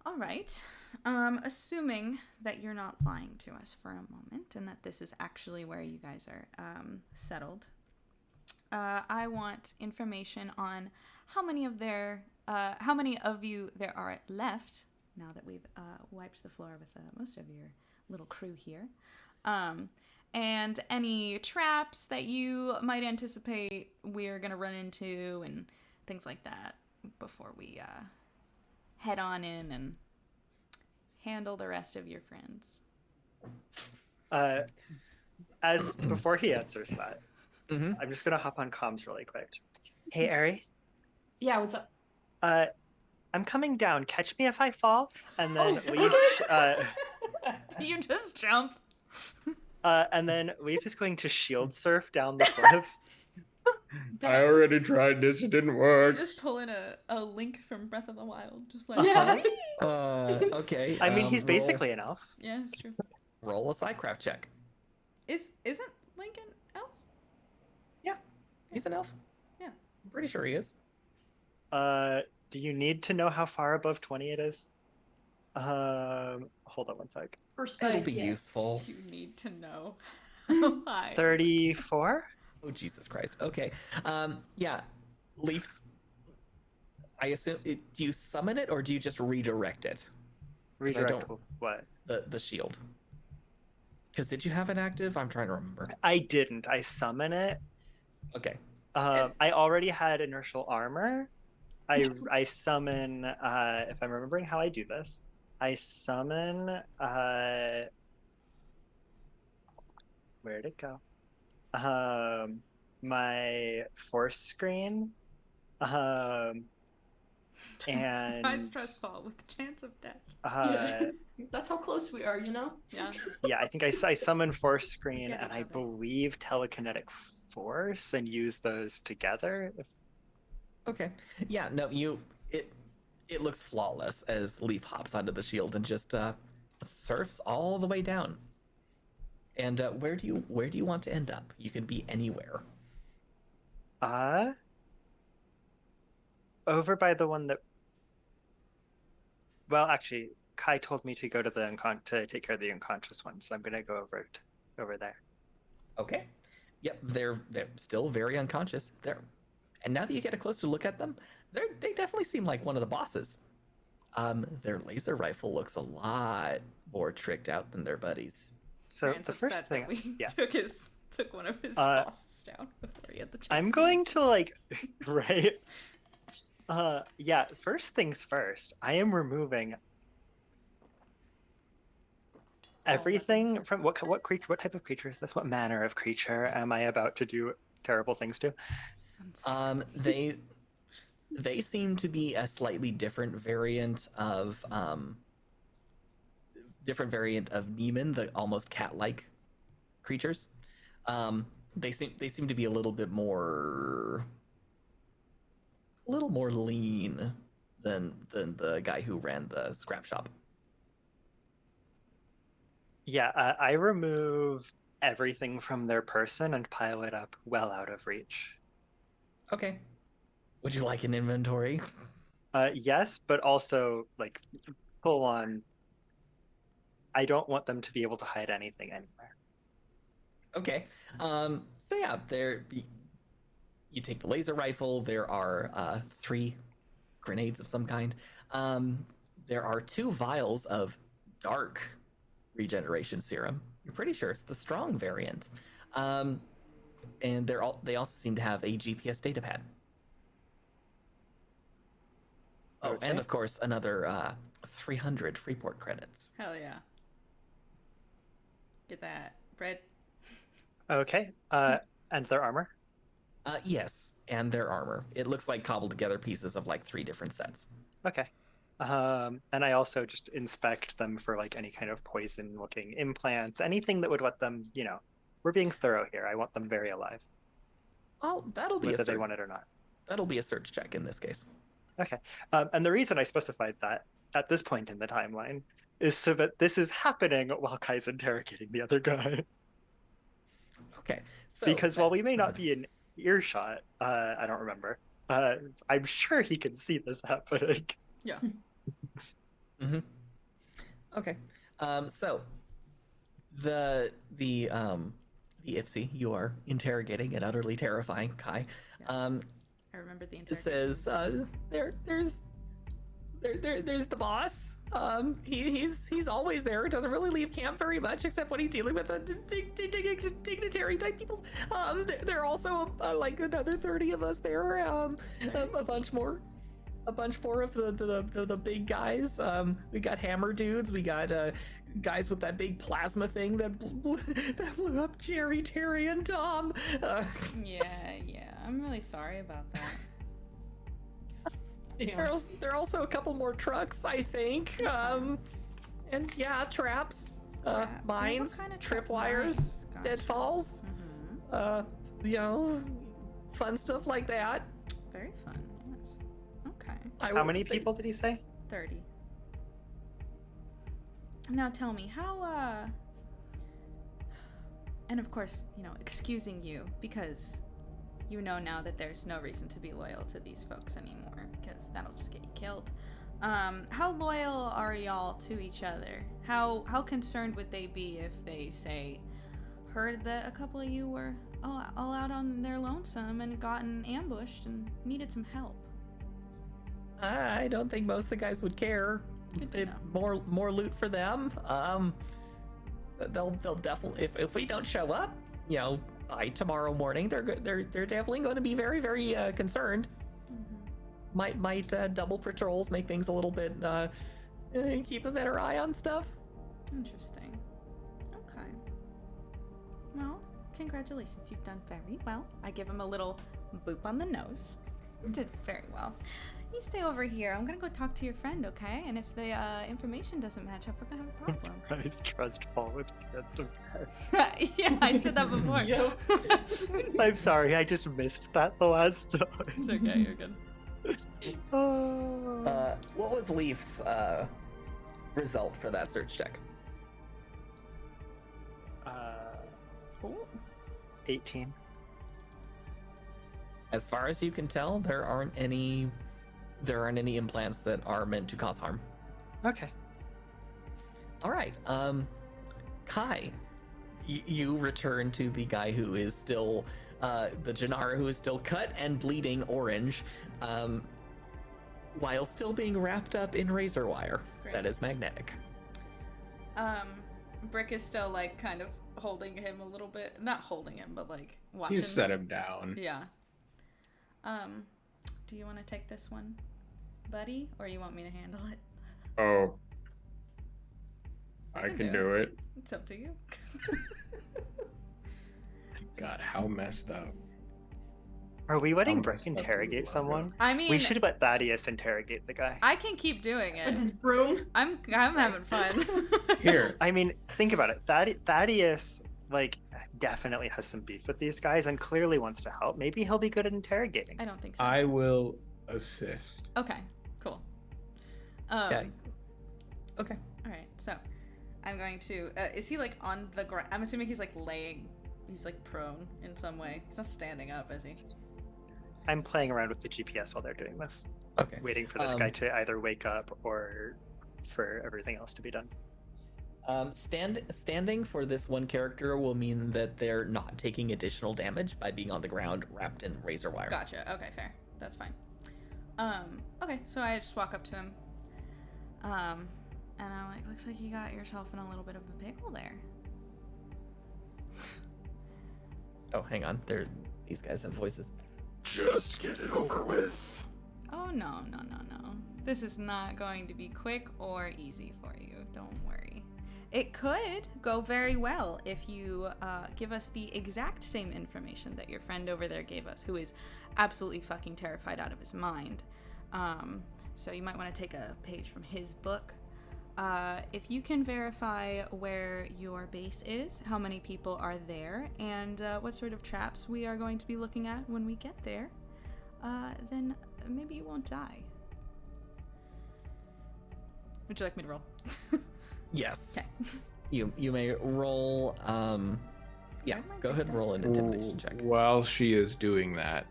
All right. Assuming that you're not lying to us for a moment and that this is actually where you guys are settled, I want information on how many of you there are left now that we've wiped the floor with most of your little crew here, and any traps that you might anticipate we're gonna run into and things like that before we head on in and handle the rest of your friends. As before he answers that, I'm just gonna hop on comms really quick. Hey, Ari. Yeah, what's up? I'm coming down. Catch me if I fall, and then Leaf. You just jump. And then Leaf is going to shield surf down the cliff. I already tried this. It didn't You work. just pull in a Link from Breath of the Wild, just like Yeah. Okay. I mean, he's basically an elf. yeah, it's true. roll a psycraft check. Isn't Link an elf? Yeah, he's an elf. Yeah. I'm pretty sure he is. Do you need to know how far above 20 it is? Hold on one sec. First It'll fight, be yeah. useful. You need to know. Why? 34? Oh, Jesus Christ. Okay. Yeah. Leafs. I assume. Do you summon it or do you just redirect it? 'Cause Redirect what? The shield. Because did you have it active? I'm trying to remember. I didn't. I summon it. Okay. I already had inertial armor. I summon, if I'm remembering how I do this, I summon, where'd it go? My force screen, and Surprise stress fall with chance of death. That's how close we are, you know? Yeah. yeah, I think I summon force screen Get and each I other. believe telekinetic force and use those together. Okay. Yeah. No. It looks flawless as Leaf hops onto the shield and just surfs all the way down. And where do you want to end up? You can be anywhere. Over by the one that. Well, actually, Kai told me to go to the to take care of the unconscious one, so I'm gonna go over there. Okay. Yep. They're still very unconscious. And now that you get a closer look at them, they definitely seem like one of the bosses. Their laser rifle looks a lot more tricked out than their buddies. So Grant's the first upset thing, that we yeah, took one of his bosses down before he had the chance. I'm to going use to like, right? Yeah. First things first. I am removing everything from what creature? What type of creature is this? What manner of creature am I about to do terrible things to? They seem to be a slightly different variant of Neiman, the almost cat-like creatures. They seem to be a little more lean than the guy who ran the scrap shop. Yeah, I remove everything from their person and pile it up well out of reach. Okay. Would you like an inventory? Yes, but also like full on. I don't want them to be able to hide anything anywhere. Okay. So yeah, you take the laser rifle. There are 3 grenades of some kind. There are 2 vials of dark regeneration serum. I'm pretty sure it's the strong variant. And they also seem to have a GPS data pad. Oh, Okay. and of course another 300 Freeport credits. Hell yeah. Get that bread. Okay. And their armor. Yes, and their armor. It looks like cobbled together pieces of like 3 different sets. Okay. And I also just inspect them for like any kind of poison looking implants, anything that would let them, we're being thorough here. I want them very alive, Oh, that'll be whether they want it or not. That'll be a search check in this case. Okay. And the reason I specified that at this point in the timeline is so that this is happening while Kai's interrogating the other guy. Okay. So Because while we may not be in earshot, I don't remember, I'm sure he can see this happening. Yeah. Mm-hmm. Okay. So the IFC you are interrogating and utterly terrifying Kai. Yes. I remember the interrogation. Says there's the boss. He's always there. Doesn't really leave camp very much, except when he's dealing with the dignitary type peoples. There are also like another 30 of us there. A bunch more of the big guys. We got hammer dudes. We got guys with that big plasma thing that blew up Jerry, Terry, and Tom. Yeah. I'm really sorry about that. There are also a couple more trucks, I think. And yeah, traps, mines, What kind of tripwires, Gotcha. deadfalls, fun stuff like that. Very fun. Yes. Okay. How many people did he say? 30. Now tell me, how, and of course, excusing you, because you know now that there's no reason to be loyal to these folks anymore, because that'll just get you killed. How loyal are y'all to each other? How concerned would they be if they, say, heard that a couple of you were all out on their lonesome and gotten ambushed and needed some help? I don't think most of the guys would care. Good to know. More loot for them. They'll definitely, if we don't show up, by tomorrow morning, they're definitely going to be very, very concerned. Mm-hmm. Might double patrols, make things a little bit keep a better eye on stuff. Interesting. Okay. Well, congratulations, you've done very well. I give him a little boop on the nose. You did very well. You stay over here. I'm gonna go talk to your friend, okay? And if the information doesn't match up, we're gonna have a problem. Kai's trust fall with handsome Yeah, I said that before. I'm sorry, I just missed that the last time. It's okay, you're good. What was Leaf's result for that search check? 18. As far as you can tell, there aren't any implants that are meant to cause harm. Okay. All right. Kai, you return to the guy who is still the Janara who is still cut and bleeding orange, while still being wrapped up in razor wire. Great. That is magnetic. Brick is still like kind of holding him a little bit, not holding him, but like watching. You set him down. Yeah. Do you want to take this one, buddy, or you want me to handle it? Oh. I can do it. It's up to you. God, how messed up. Are we letting How Brick messed up interrogate you are. someone? I mean, We should let Thaddeus interrogate the guy. I can keep doing With it. his broom. I'm having fun. Here, I mean, think about it. Thaddeus, definitely has some beef with these guys and clearly wants to help. Maybe he'll be good at interrogating. I don't think so. I will assist. Okay, cool. Okay. Okay. All right, so I'm going to. Is he like on the ground? I'm assuming he's like laying. He's like prone in some way. He's not standing up, is he? I'm playing around with the GPS while they're doing this, Okay. waiting for this guy to either wake up or for everything else to be done. Standing for this one character will mean that they're not taking additional damage by being on the ground wrapped in razor wire. Gotcha. Okay, fair. That's fine. Okay, so I just walk up to him. And I'm like, looks like you got yourself in a little bit of a pickle there. Oh, hang on. These guys have voices. Just get it over with. Oh, no. This is not going to be quick or easy for you. Don't worry. It could go very well if you give us the exact same information that your friend over there gave us, who is absolutely fucking terrified out of his mind. So you might want to take a page from his book. If you can verify where your base is, how many people are there, and what sort of traps we are going to be looking at when we get there, then maybe you won't die. Would you like me to roll? Yes. Okay. You may roll. Yeah, go ahead and roll an intimidation check. While she is doing that,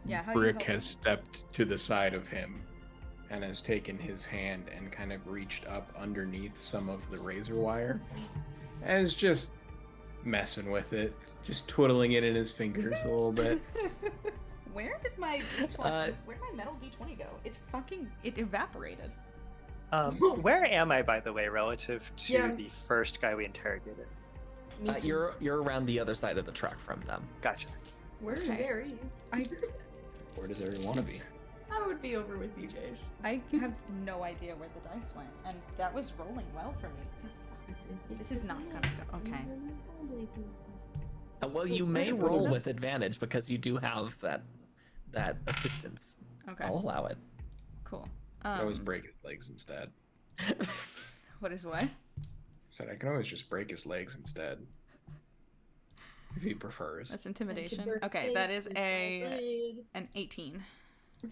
Yeah, how Brick you has stepped to the side of him and has taken his hand and kind of reached up underneath some of the razor wire and is just messing with it, just twiddling it in his fingers a little bit. Where did my D20? Where did my metal D20 go? It evaporated. Where am I, by the way, relative to Yeah. the first guy we interrogated? You're around the other side of the truck from them. Gotcha. Where's Okay. Barry? Where does everyone want to be? I would be over with you guys. I have no idea where the dice went, and that was rolling well for me. This is not gonna go. Okay. Well, you may roll with advantage because you do have that assistance. Okay. I'll allow it. Cool. I can always break his legs instead. What is what? Said I can always just break his legs instead. If he prefers. That's intimidation. Okay, that is an 18.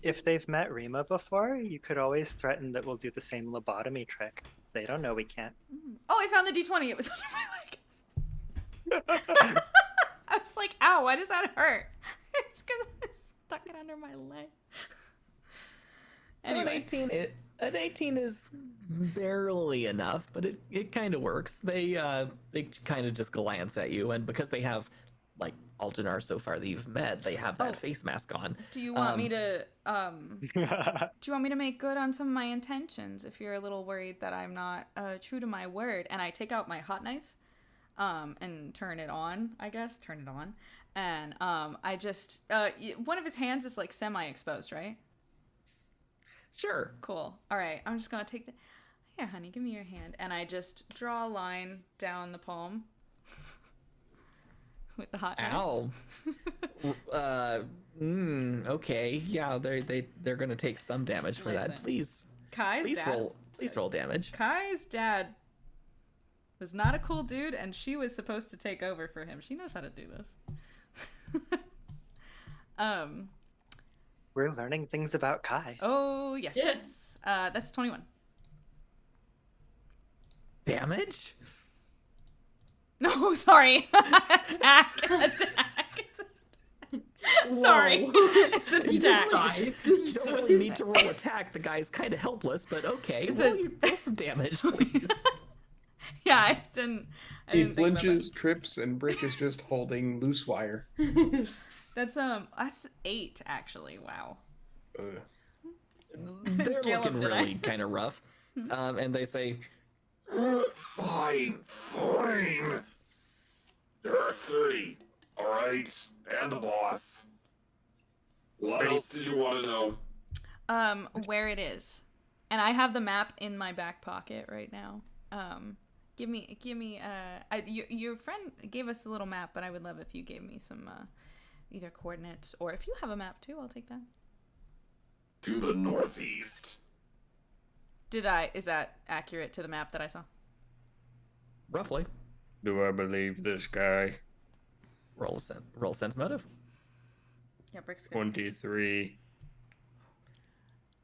If they've met Rima before, you could always threaten that we'll do the same lobotomy trick. They don't know we can't. Oh, I found the D20. It was under my leg. I was like, ow, why does that hurt? It's because I stuck it under my leg. Anyway. So an 18 is barely enough, but it kind of works. They kind of just glance at you, and because they have, like, Algenar so far that you've met, they have that face mask on. Do you want me to make good on some of my intentions if you're a little worried that I'm not true to my word? And I take out my hot knife and turn it on, and I just one of his hands is like semi-exposed, right? Sure. Cool. All right, I'm just gonna take the here, honey, give me your hand, and I just draw a line down the palm with the hot knife. Ow. Okay. Yeah, they're gonna take some damage for Listen, that. Please Kai's dad. roll damage. Kai's dad was not a cool dude, and she was supposed to take over for him. She knows how to do this. We're learning things about Kai. Oh yes. Yes. That's 21. Damage? No, sorry. Attack. Sorry. It's an attack. You don't really need to roll attack. The guy's kind of helpless, but okay. Roll some damage, please. Yeah, I didn't He think about flinches, trips, and Brick is just holding loose wire. That's 8 actually. Wow. They're Kill him looking today. really kind of rough. And they say, Fine. There are 30, alright? And the boss. What else did you want to know? Where it is, and I have the map in my back pocket right now. Give me. Your friend gave us a little map, but I would love if you gave me some either coordinates, or if you have a map too, I'll take that. To the northeast. Is that accurate to the map that I saw? roughly. Do I believe this guy? Roll sense motive. Yeah, Brick's good. 23.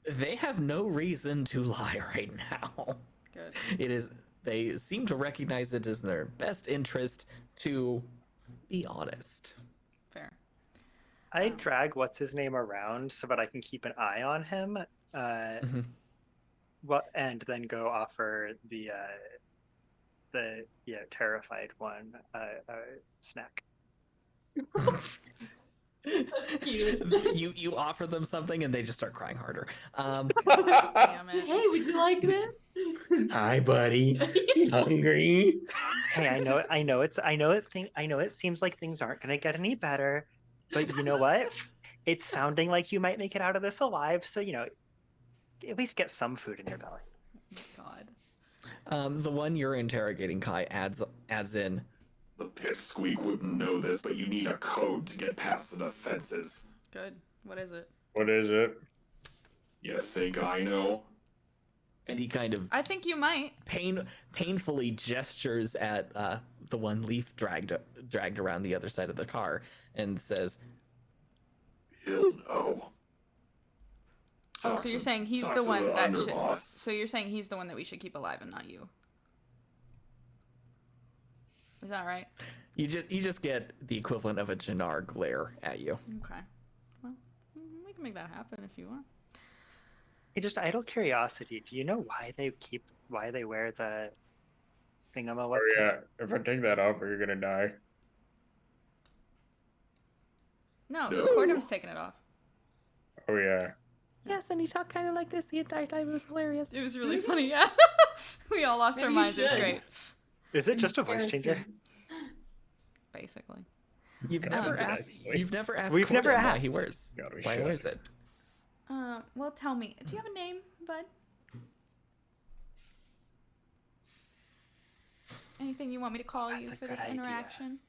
They have no reason to lie right now. Good. They seem to recognize it as their best interest to be honest. Fair. I drag what's his name around so that I can keep an eye on him. And then go offer the the terrified one snack. Cute. You offer them something and they just start crying harder. Damn it. Hey, would you like this? Hi, buddy. Hungry? Hey, I know it seems like things aren't gonna get any better, but you know what? It's sounding like you might make it out of this alive, so at least get some food in your belly. God. The one you're interrogating, Kai, adds in. The pipsqueak wouldn't know this, but you need a code to get past the defenses. Good. What is it? What is it? You think I know? And he kind of I think you might. painfully gestures at the one Leaf dragged around the other side of the car and says, He'll know. Oh, Talk so you're to- saying he's talk the to one that should. underboss. So you're saying he's the one that we should keep alive and not you. Is that right? you just get the equivalent of a Jannar glare at you. Okay. Well, we can make that happen if you want. Hey, just idle curiosity. Do you know why they wear the thingama? Oh yeah, if I take that off, you're gonna die. No, No. Cordum's taking it off. Oh yeah. Yes, and he talked kind of like this the entire time. It was hilarious. It was really funny, yeah. We all lost our Maybe you minds. It was should. great. Is it just a voice changer? Basically. You've God, never did I asked. really? You've never asked. We've never Corden why asked. he wears. God, we Why he should. wears it? Well, tell me. Do you have a name, bud? Anything you want me to call That's you a for good this idea. interaction?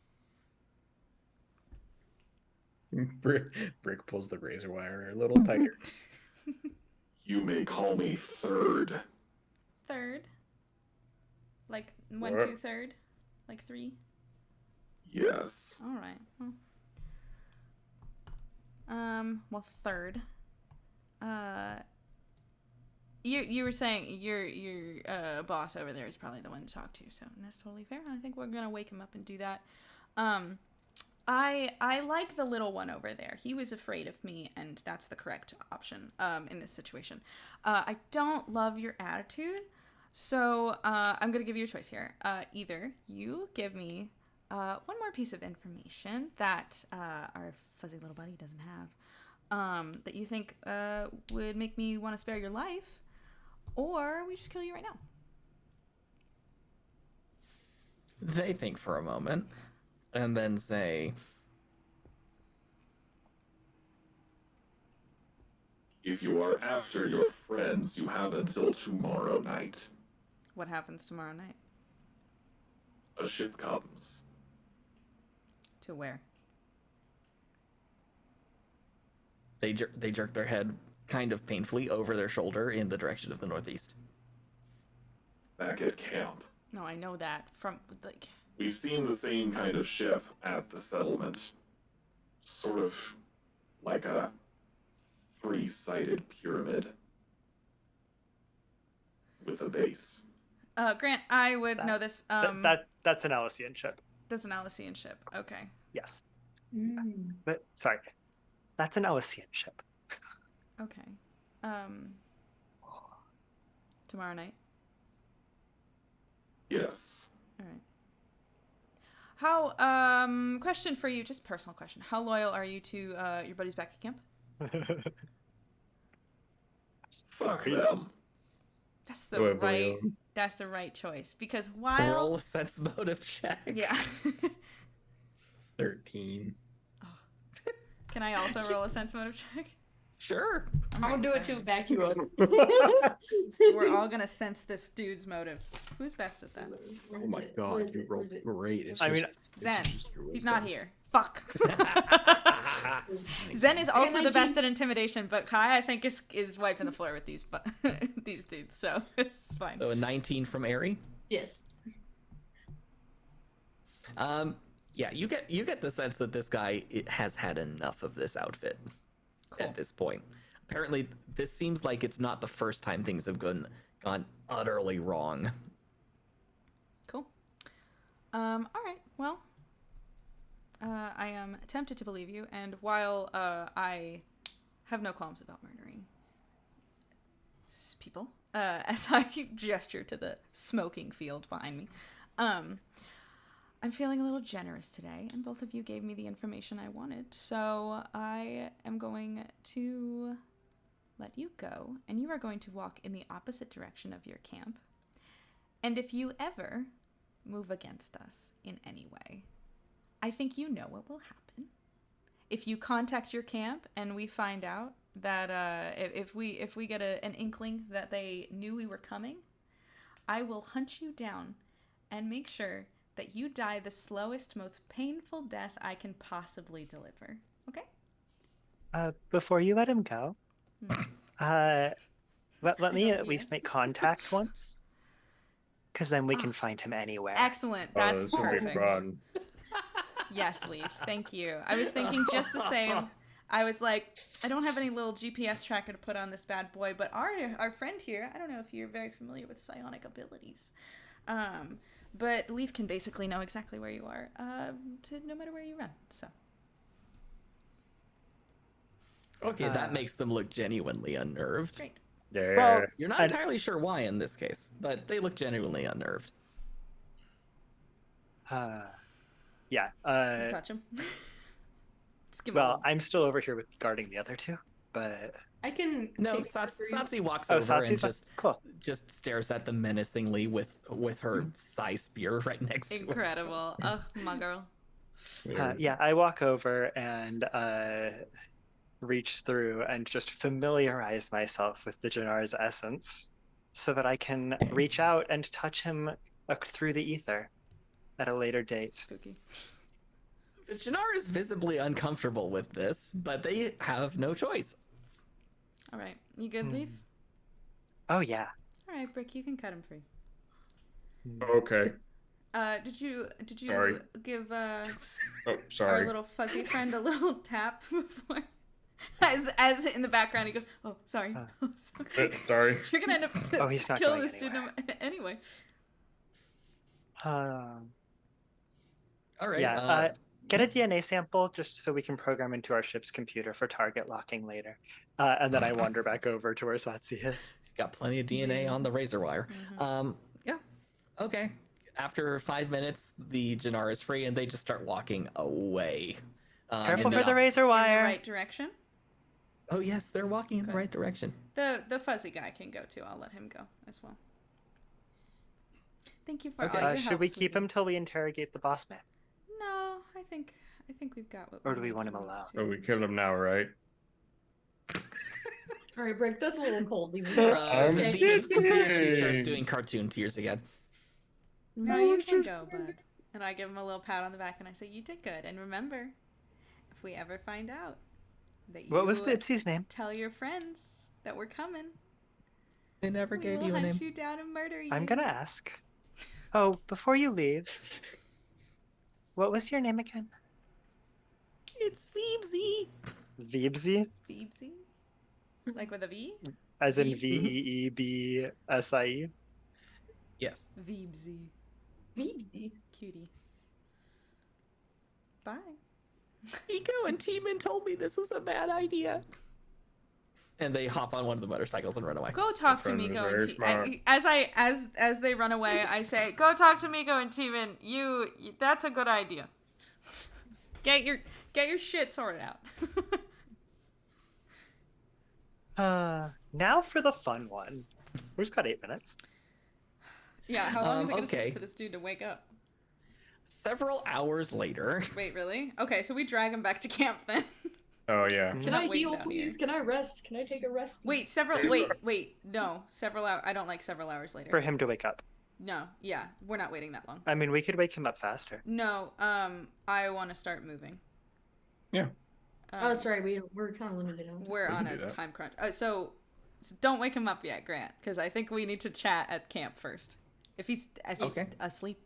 Brick pulls the razor wire a little tighter. You may call me Third. Third. Like 1, What? 2, third. Like 3. Yes. All right. Well, third. You were saying your boss over there is probably the one to talk to, so that's totally fair. I think we're gonna wake him up and do that. I like the little one over there. He was afraid of me, and that's the correct option in this situation. I don't love your attitude, so I'm gonna give you a choice here. Either you give me one more piece of information that our fuzzy little buddy doesn't have, that you think would make me want to spare your life, or we just kill you right now. They think for a moment, and then say, If you are after your friends, you have until tomorrow night. What happens tomorrow night? A ship comes. To where? they jerk their head kind of painfully over their shoulder in the direction of the northeast. Back at camp. No, I know that from like. We've seen the same kind of ship at the settlement. Sort of like a three-sided pyramid. With a base. Grant, I would know this. That's an Elysian ship. That's an Elysian ship. Okay. Yes. Mm. But sorry. That's an Elysian ship. Okay. Tomorrow night. Yes. All right. How? Question for you, just personal question. How loyal are you to your buddies back at camp? Fuck Sorry. them. That's the Do I right. believe him? That's the right choice because while. Roll a sense motive check. Yeah. 13. Can I also roll a sense motive check? Sure. I'm gonna do it to back you up. We're all gonna sense this dude's motive. Who's best at that? Where Oh is my it? Where god, is you it? Where rolled is it? great. It's I mean, it's Zen. just your He's not wisdom. here. Fuck. Zen is also the best 19. at intimidation, but Kai I think is wiping the floor with these these dudes, so it's fine. So a 19 from Airy. Yes. Yeah, you get the sense that this guy has had enough of this outfit Cool. at this point. Apparently, this seems like it's not the first time things have gone utterly wrong. Cool. All right. Well, I am tempted to believe you, and while I have no qualms about murdering people, as I gesture to the smoking field behind me, I'm feeling a little generous today, and both of you gave me the information I wanted, so I am going to let you go, and you are going to walk in the opposite direction of your camp. And if you ever move against us in any way, I think you know what will happen. If you contact your camp and we find out that if we get an inkling that they knew we were coming, I will hunt you down and make sure that you die the slowest, most painful death I can possibly deliver. Okay? Before you let him go, let me at least Yes. make contact once. Because then we can find him anywhere. Excellent. That's this will be perfect. fun. Yes, Leaf. Thank you. I was thinking just the same. I was like, I don't have any little GPS tracker to put on this bad boy, but our friend here, I don't know if you're very familiar with psionic abilities, but Leaf can basically know exactly where you are, no matter where you run. So. Okay, that makes them look genuinely unnerved. Great. Yeah. Well, You're not entirely sure why in this case, but they look genuinely unnerved. Yeah. Touch him. Just give him a Well, little- I'm still over here with guarding the other two, but I can. No, take that for you. Satsi walks oh, over and Satsi's cool. just stares at them menacingly with her sai spear right next to her. Incredible. Oh, my girl. Yeah, I walk over and reach through and just familiarize myself with the Janar's essence, so that I can reach out and touch him through the ether at a later date. Spooky. The Jannar is visibly uncomfortable with this, but they have no choice. All right. You good, Leaf? Oh yeah. All right, Brick, you can cut him free. Okay. Did you Sorry. give Oh, our sorry. little fuzzy friend a little tap before? As in the background he goes, "Oh, sorry. Oh, sorry. Sorry. You're gonna end up Oh, he's not killing going this dude anyway." All right. Yeah. Get a DNA sample just so we can program into our ship's computer for target locking later. And then I wander back over to where Satsi is. Got plenty of DNA on the razor wire. Yeah. Okay. After 5 minutes, the Jannar is free, and they just start walking away. Careful and for then- the razor In the wire. right direction. Oh yes, they're walking in the right direction. The fuzzy guy can go too. I'll let him go as well. Thank you for Okay. all your help. Should we keep sweetie. him till we interrogate the boss man? No, I think we've got what. Or do we need want him from these alone? two. Oh, we killed him now, right? All right, Brick. That's a little cold. The I'm VMC starts kidding. doing cartoon tears again. No, you can go, bud. And I give him a little pat on the back and I say, "You did good. And remember, if we ever find out that you What was the Ipsy's name? tell your friends that we're coming, They never we gave will you a hunt name. you down and murder you." I'm gonna ask. Oh, before you leave, what was your name again? It's Phoebesy. Veebsy? Phoebesy? Like with a V? As in Veebsy. Veebsie? Yes. Phoebesy. Phoebesy. Cutie. Bye. Nico and Teeman told me this was a bad idea. And they hop on one of the motorcycles and run away. Go talk to friend was Miko and very smart. as they run away, I say, "Go talk to Miko and Teeman. You that's a good idea. Get your shit sorted out." Now for the fun one. We've got 8 minutes. Yeah, how long is it gonna okay. take for this dude to wake up? Several hours later, Wait, really? Okay, so we drag him back to camp then. Oh yeah. Can Not I waiting heal, down here. please? Can I rest? Can I take a rest? Wait, no, several hours. I don't like several hours later. For him to wake up. No, yeah, we're not waiting that long. I mean, we could wake him up faster. No, I want to start moving. Yeah. Oh, that's right. We're kind of limited on. We're We on can a do that. time crunch. So don't wake him up yet, Grant, because I think we need to chat at camp first. If he's Okay. asleep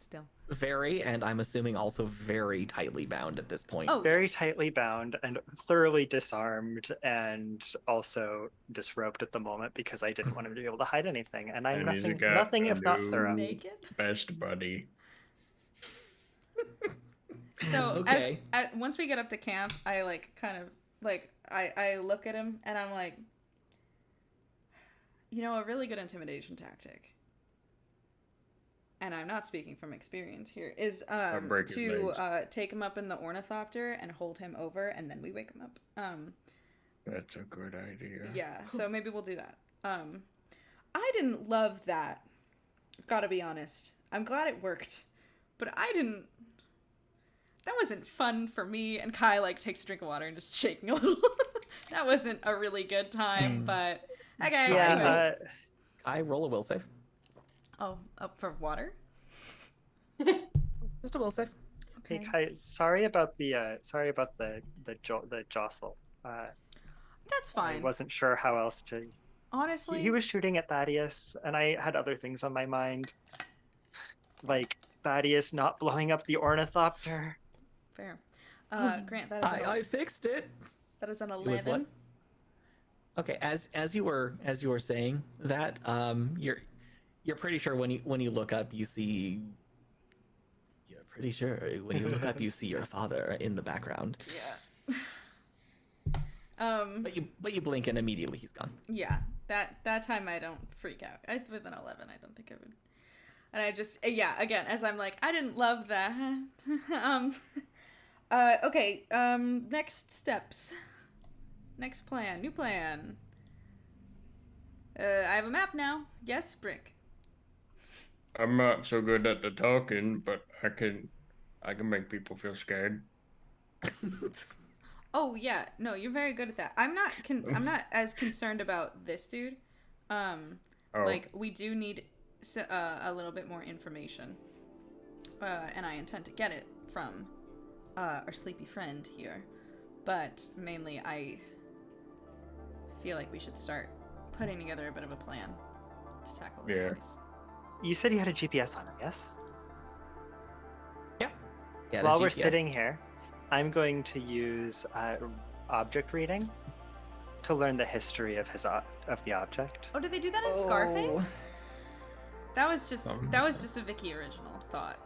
still. very, and I'm assuming also very tightly bound at this point. Oh, Very tightly bound and thoroughly disarmed and also disrobed at the moment because I didn't want him to be able to hide anything. And I'm And he's nothing got if a not new- thorough. naked. Best buddy. So Okay. once we get up to camp, I like kind of like I look at him and I'm like, a really good intimidation tactic and I'm not speaking from experience here, is break his to legs. take him up in the ornithopter and hold him over, and then we wake him up. That's a good idea. Yeah, so maybe we'll do that. I didn't love that. Gotta be honest. I'm glad it worked, but I didn't. That wasn't fun for me. And Kai like takes a drink of water and just shaking a little. That wasn't a really good time, but okay. Yeah. Anyway. Kai, roll a will save. Oh, up for water. Just a will save. Hey Okay. Kai, sorry about the jostle. That's I fine. wasn't sure how else to. Honestly, He was shooting at Thaddeus, and I had other things on my mind, like Thaddeus not blowing up the ornithopter. fair. Grant, that is I fixed it. that is an It was 11. what? Okay, as you were saying that, you're pretty sure when you look up you see. You're pretty sure when you look up you see your father in the background. Yeah. But you blink and immediately he's gone. Yeah. That time I don't freak out. With an 11, I don't think I would. And I just again, as I'm like, I didn't love that. Okay. Next steps. Next plan. New plan. I have a map now. Yes, Brick. I'm not so good at the talking, but I can make people feel scared. Oh yeah, no, you're very good at that. I'm not as concerned about this dude. Like we do need a little bit more information, and I intend to get it from our sleepy friend here. But mainly, I feel like we should start putting together a bit of a plan to tackle this place. You said you had a GPS on him, yes? Yeah, While the we're GPS. sitting here, I'm going to use object reading to learn the history of the object. Oh, did they do that in Scarface? That was just a Vicky original thought,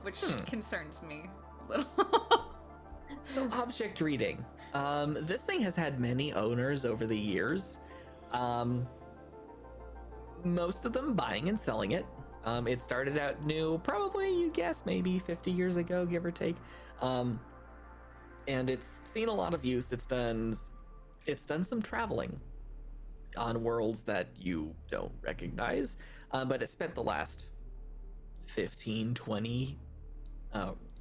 which concerns me a little. So object reading. This thing has had many owners over the years. Most of them buying and selling it. It started out new, probably, you guess, maybe 50 years ago, give or take. And it's seen a lot of use. It's done some traveling on worlds that you don't recognize, but it spent the last 15, 20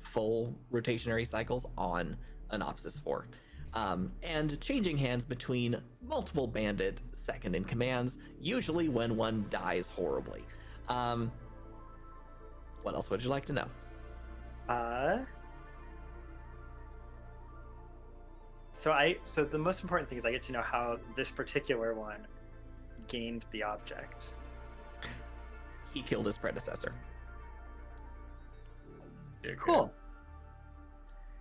full rotationary cycles on Anopsis 4. And changing hands between multiple bandit second in commands, usually when one dies horribly. What else would you like to know? So the most important thing is I get to know how this particular one gained the object. He killed his predecessor. Cool.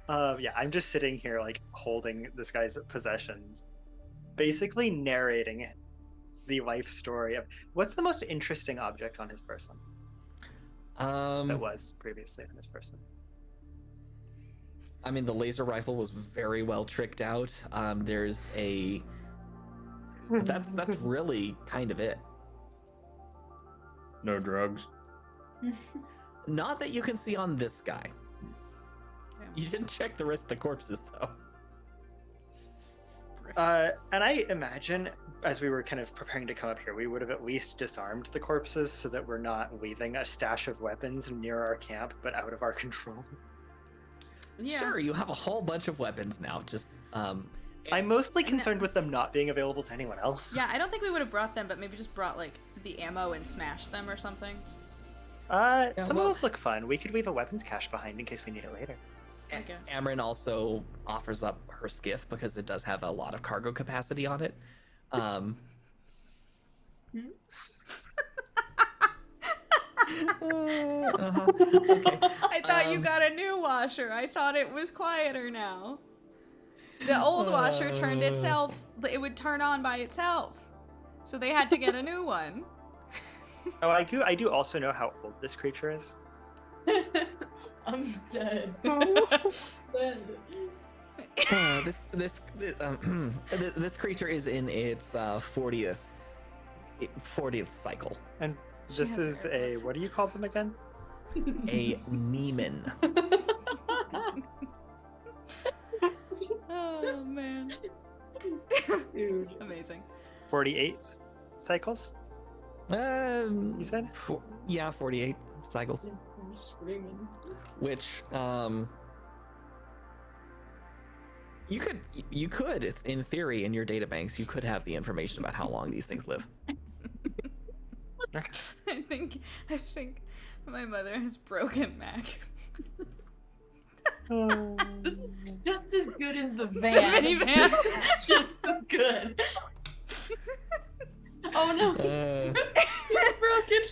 Yeah, I'm just sitting here like holding this guy's possessions, basically narrating the life story of what's the most interesting object on his person that was previously on his person. I mean, the laser rifle was very well tricked out. There's a that's really kind of it. No drugs. Not that you can see on this guy. Damn. You didn't check the rest of the corpses though. And I imagine as we were kind of preparing to come up here, we would have at least disarmed the corpses so that we're not leaving a stash of weapons near our camp, but out of our control. Yeah. Sure, you have a whole bunch of weapons now. Just I'm mostly concerned with them not being available to anyone else. Yeah, I don't think we would have brought them, but maybe just brought like the ammo and smashed them or something. Some of those look fun. We could leave a weapons cache behind in case we need it later. I guess. Amryn also offers up her skiff because it does have a lot of cargo capacity on it. Okay. I thought you got a new washer. I thought it was quieter now. The old washer turned itself. It would turn on by itself. So they had to get a new one. Oh, I do also know how old this creature is. I'm dead. Dead. This creature is in its 40th cycle. And She This has her is a AirPods. what do you call them again? A Neiman. Oh man. Dude. Amazing. 48 cycles. You said? 48 cycles. Screaming. Which you could in theory in your databanks you could have the information about how long these things live. Okay. I think my mother has broken Mac. This is just as good as the van. minivan. Just as good. Oh no, it's broken.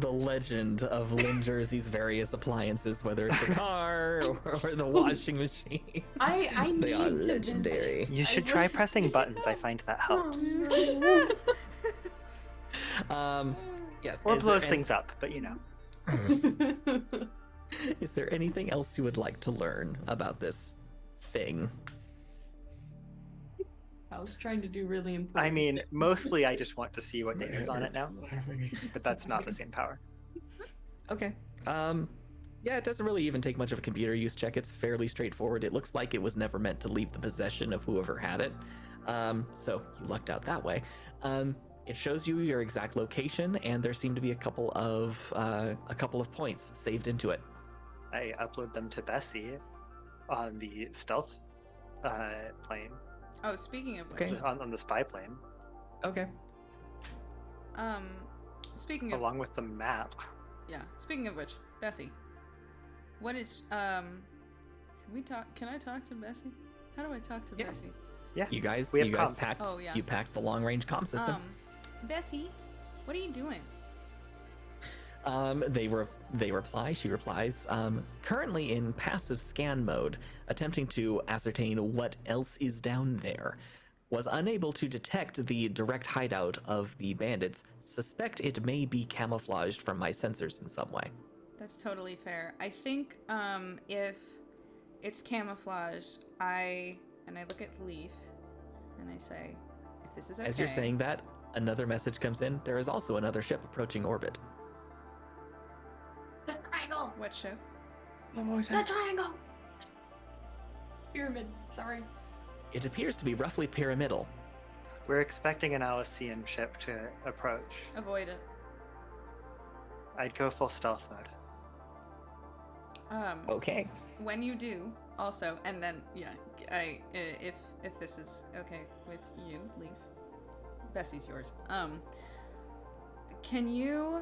The legend of Lynn Jersey's various appliances, whether it's a car or the washing machine. I They need are to legendary. visit. You should try pressing buttons. I find that helps. Yes. Or is blows there things up, but you know. Is there anything else you would like to learn about this thing? I was trying to do really important. I mean, mostly I just want to see what data's on it now, but that's not the same power. Okay. Yeah, it doesn't really even take much of a computer use check. It's fairly straightforward. It looks like it was never meant to leave the possession of whoever had it. So you lucked out that way. It shows you your exact location, and there seem to be a couple of points saved into it. I upload them to Bessie on the stealth plane, Oh, speaking of which, Okay. on the spy plane, Okay. Speaking of along with the map. yeah, speaking of which, Bessie, what is can I talk to Bessie? How do I talk to Yeah. Bessie? Yeah, You guys we have comms. packed. Oh, yeah. You packed the long range comm system. Bessie, what are you doing? They reply. She replies. Currently in passive scan mode, attempting to ascertain what else is down there. Was unable to detect the direct hideout of the bandits. Suspect it may be camouflaged from my sensors in some way. That's totally fair. I think if it's camouflaged, I look at Leaf and I say, if this is okay. As you're saying that, another message comes in. There is also another ship approaching orbit. The triangle. What ship? The triangle. Pyramid. Sorry. It appears to be roughly pyramidal. We're expecting an Alessian ship to approach. Avoid it. I'd go full stealth mode. Okay. When you do, also, and then if this is okay with you, Leaf, Bessie's yours. Can you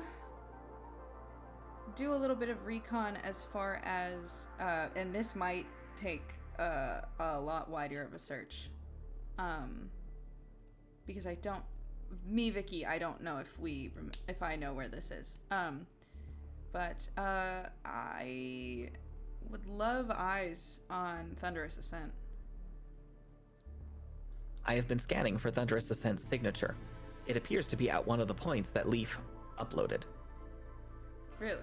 do a little bit of recon as far as and this might take a lot wider of a search, because Vicky, I don't know if I know where this is, but I would love eyes on Thunderous Ascent. I have been scanning for Thunderous Ascent's signature. It appears to be at one of the points that Leaf uploaded. Really?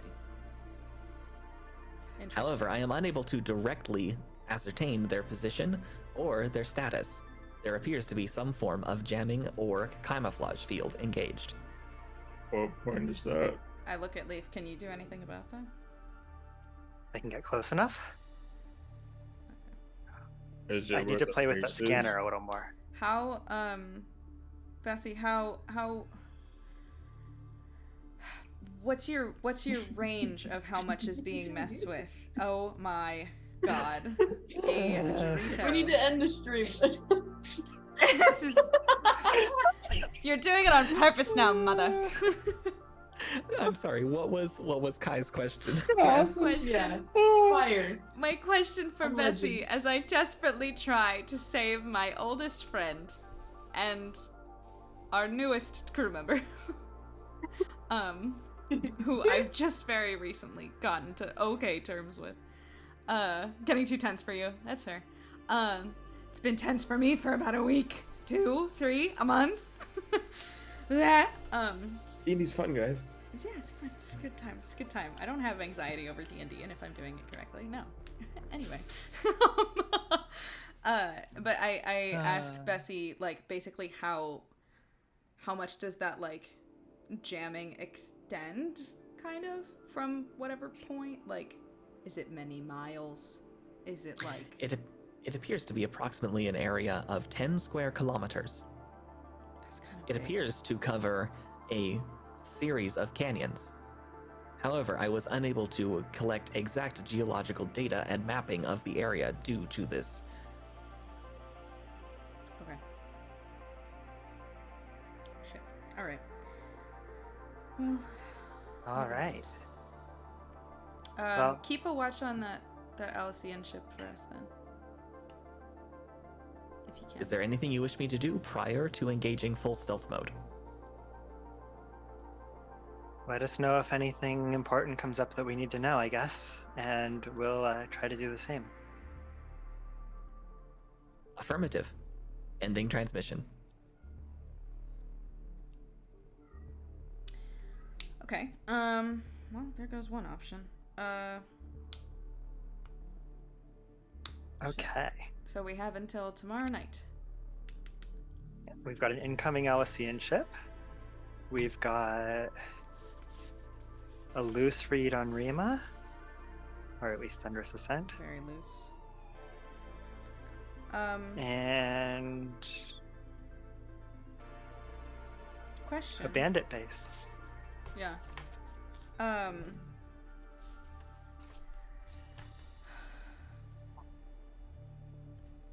Interesting. However, I am unable to directly ascertain their position or their status. There appears to be some form of jamming or camouflage field engaged. What point is that? I look at Leaf. Can you do anything about that? I can get close enough. Is I need to play with that scanner. scanner a little more. How, Bessie, how, what's your range of how much is being messed with? Oh my god. We need to end the stream. This is... You're doing it on purpose now, mother. I'm sorry, what was Kai's question? Question. Yeah. Fire. My question for I'm Bessie, as I desperately try to save my oldest friend and our newest crew member, who I've just very recently gotten to okay terms with. Getting too tense for you. That's fair. It's been tense for me for about a week, 2, 3, a month. That. D&D's fun, guys. Yeah, it's fun. It's a good time. It's a good time. I don't have anxiety over D&D, and if I'm doing it correctly, no. Anyway. But I asked Bessie, like, basically how much does that, like, jamming extend, kind of, from whatever point? Like, is it many miles? Is it like... It appears to be approximately an area of 10 square kilometers. That's kind of It big. appears to cover a series of canyons. However, I was unable to collect exact geological data and mapping of the area due to this. Okay. Shit. Alright. Well... All never right. mind. Well- Keep a watch on that Alcian ship for us, then. If you can. Is there anything you wish me to do prior to engaging full stealth mode? Let us know if anything important comes up that we need to know, I guess, and we'll try to do the same. Affirmative. Ending transmission. Okay. Well, there goes one option. Okay. So we have until tomorrow night. We've got an incoming Elysian ship. We've got a loose read on Rima, or at least Thunderous Ascent, Very loose. and Question. a bandit base. Yeah.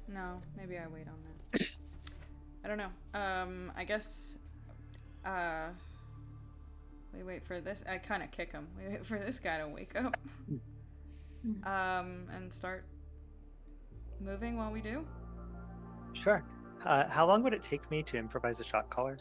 No, maybe I wait on that. I don't know. I guess, we wait for this. I kind of kick him. We wait for this guy to wake up. And start moving while we do. Sure. How long would it take me to improvise a shot caller?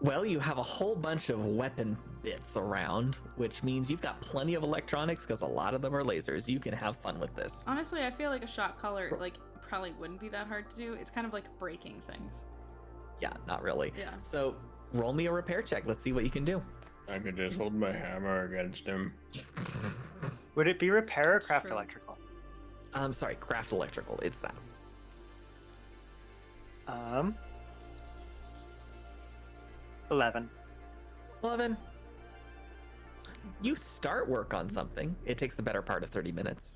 Well, you have a whole bunch of weapon bits around, which means you've got plenty of electronics because a lot of them are lasers. You can have fun with this. Honestly, I feel like a shot collar, like, probably wouldn't be that hard to do. It's kind of like breaking things. Yeah, not really. Yeah. So roll me a repair check. Let's see what you can do. I could just hold my hammer against him. Would it be repair or craft True. electrical? I'm sorry, craft electrical. It's that. 11. 11. You start work on something. It takes the better part of 30 minutes.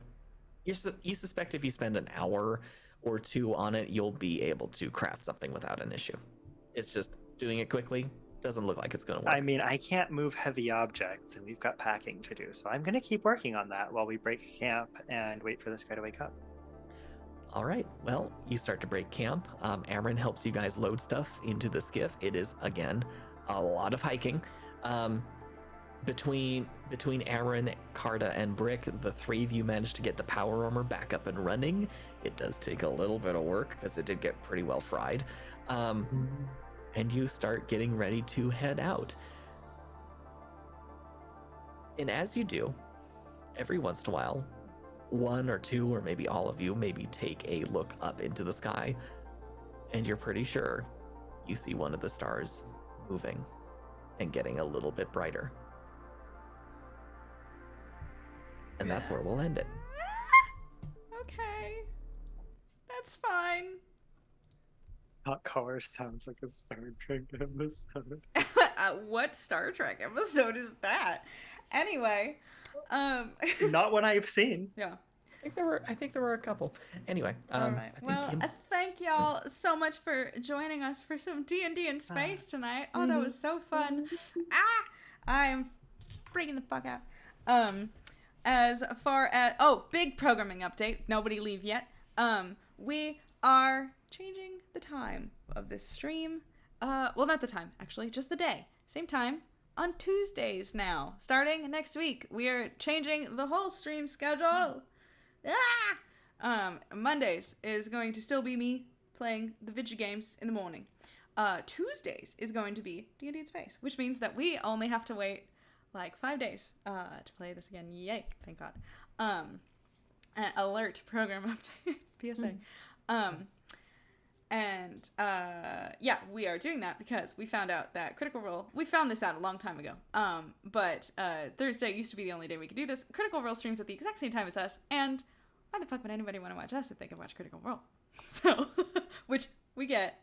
You suspect if you spend an hour or two on it, you'll be able to craft something without an issue. It's just doing it quickly doesn't look like it's going to work. I mean, I can't move heavy objects, and we've got packing to do, so I'm going to keep working on that while we break camp and wait for this guy to wake up. All right. Well, you start to break camp. Amron helps you guys load stuff into the skiff. It is, again, a lot of hiking. Between Amron, Carta, and Brick, the three of you managed to get the power armor back up and running. It does take a little bit of work because it did get pretty well fried. And you start getting ready to head out. And as you do, every once in a while, one or two, or maybe all of you, maybe take a look up into the sky, and you're pretty sure you see one of the stars moving and getting a little bit brighter. And that's where we'll end it. Okay. That's fine. Hot color sounds like a Star Trek episode. What Star Trek episode is that? Anyway, Not one I've seen. yeah. I think there were a couple. Anyway, All right. I think Well, thank y'all so much for joining us for some D&D in space tonight. Oh, that was so fun. I am freaking the fuck out. As far as big programming update. Nobody leave yet. We are changing the time of this stream. Well, not the time, actually, just the day. Same time on Tuesdays now. Starting next week, we are changing the whole stream schedule. Mondays is going to still be me playing the video games in the morning. Tuesdays is going to be D&D in space, which means that we only have to wait like 5 days to play this again. Yay, thank God. Alert program update PSA. Yeah, we are doing that because we found out that Critical Role, we found this out a long time ago, but Thursday used to be the only day we could do this. Critical Role streams at the exact same time as us, and why the fuck would anybody want to watch us if they could watch Critical Role? So, which we get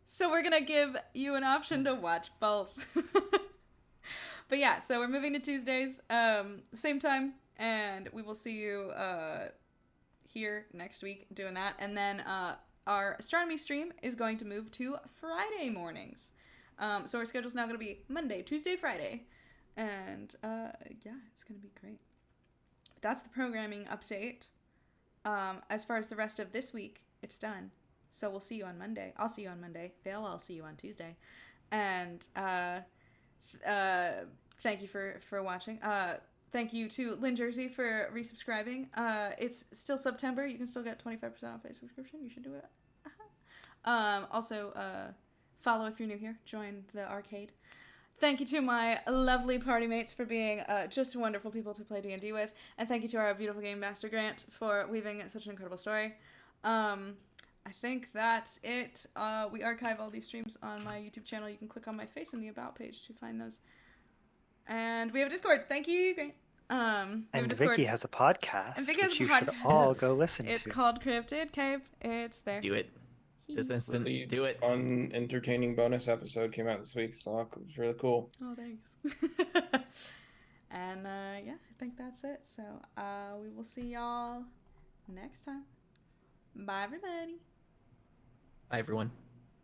So we're gonna give you an option to watch both. But yeah, so we're moving to Tuesdays, same time, and we will see you here next week doing that. And then our astronomy stream is going to move to Friday mornings. So our schedule's now going to be Monday, Tuesday, Friday. And yeah, it's going to be great. That's the programming update. As far as the rest of this week, it's done. So we'll see you on Monday. I'll see you on Monday. They'll all see you on Tuesday. And thank you for watching. Thank you to Lynn Jersey for resubscribing. It's still September. You can still get 25% off a subscription. You should do it. Also, follow if you're new here. Join the arcade. Thank you to my lovely party mates for being just wonderful people to play D&D with. And thank you to our beautiful game master Grant for weaving such an incredible story. I think that's it. We archive all these streams on my YouTube channel. You can click on my face in the About page to find those. And we have a Discord. Thank you, Grant. And Vicky has a podcast, which you should all go listen to. It's called Cryptid Cave. It's there. Do it. This instant. Really Do it. Fun, entertaining bonus episode came out this week, so it was really cool. Oh, thanks. And yeah, I think that's it. So we will see y'all next time. Bye, everybody. Bye, everyone.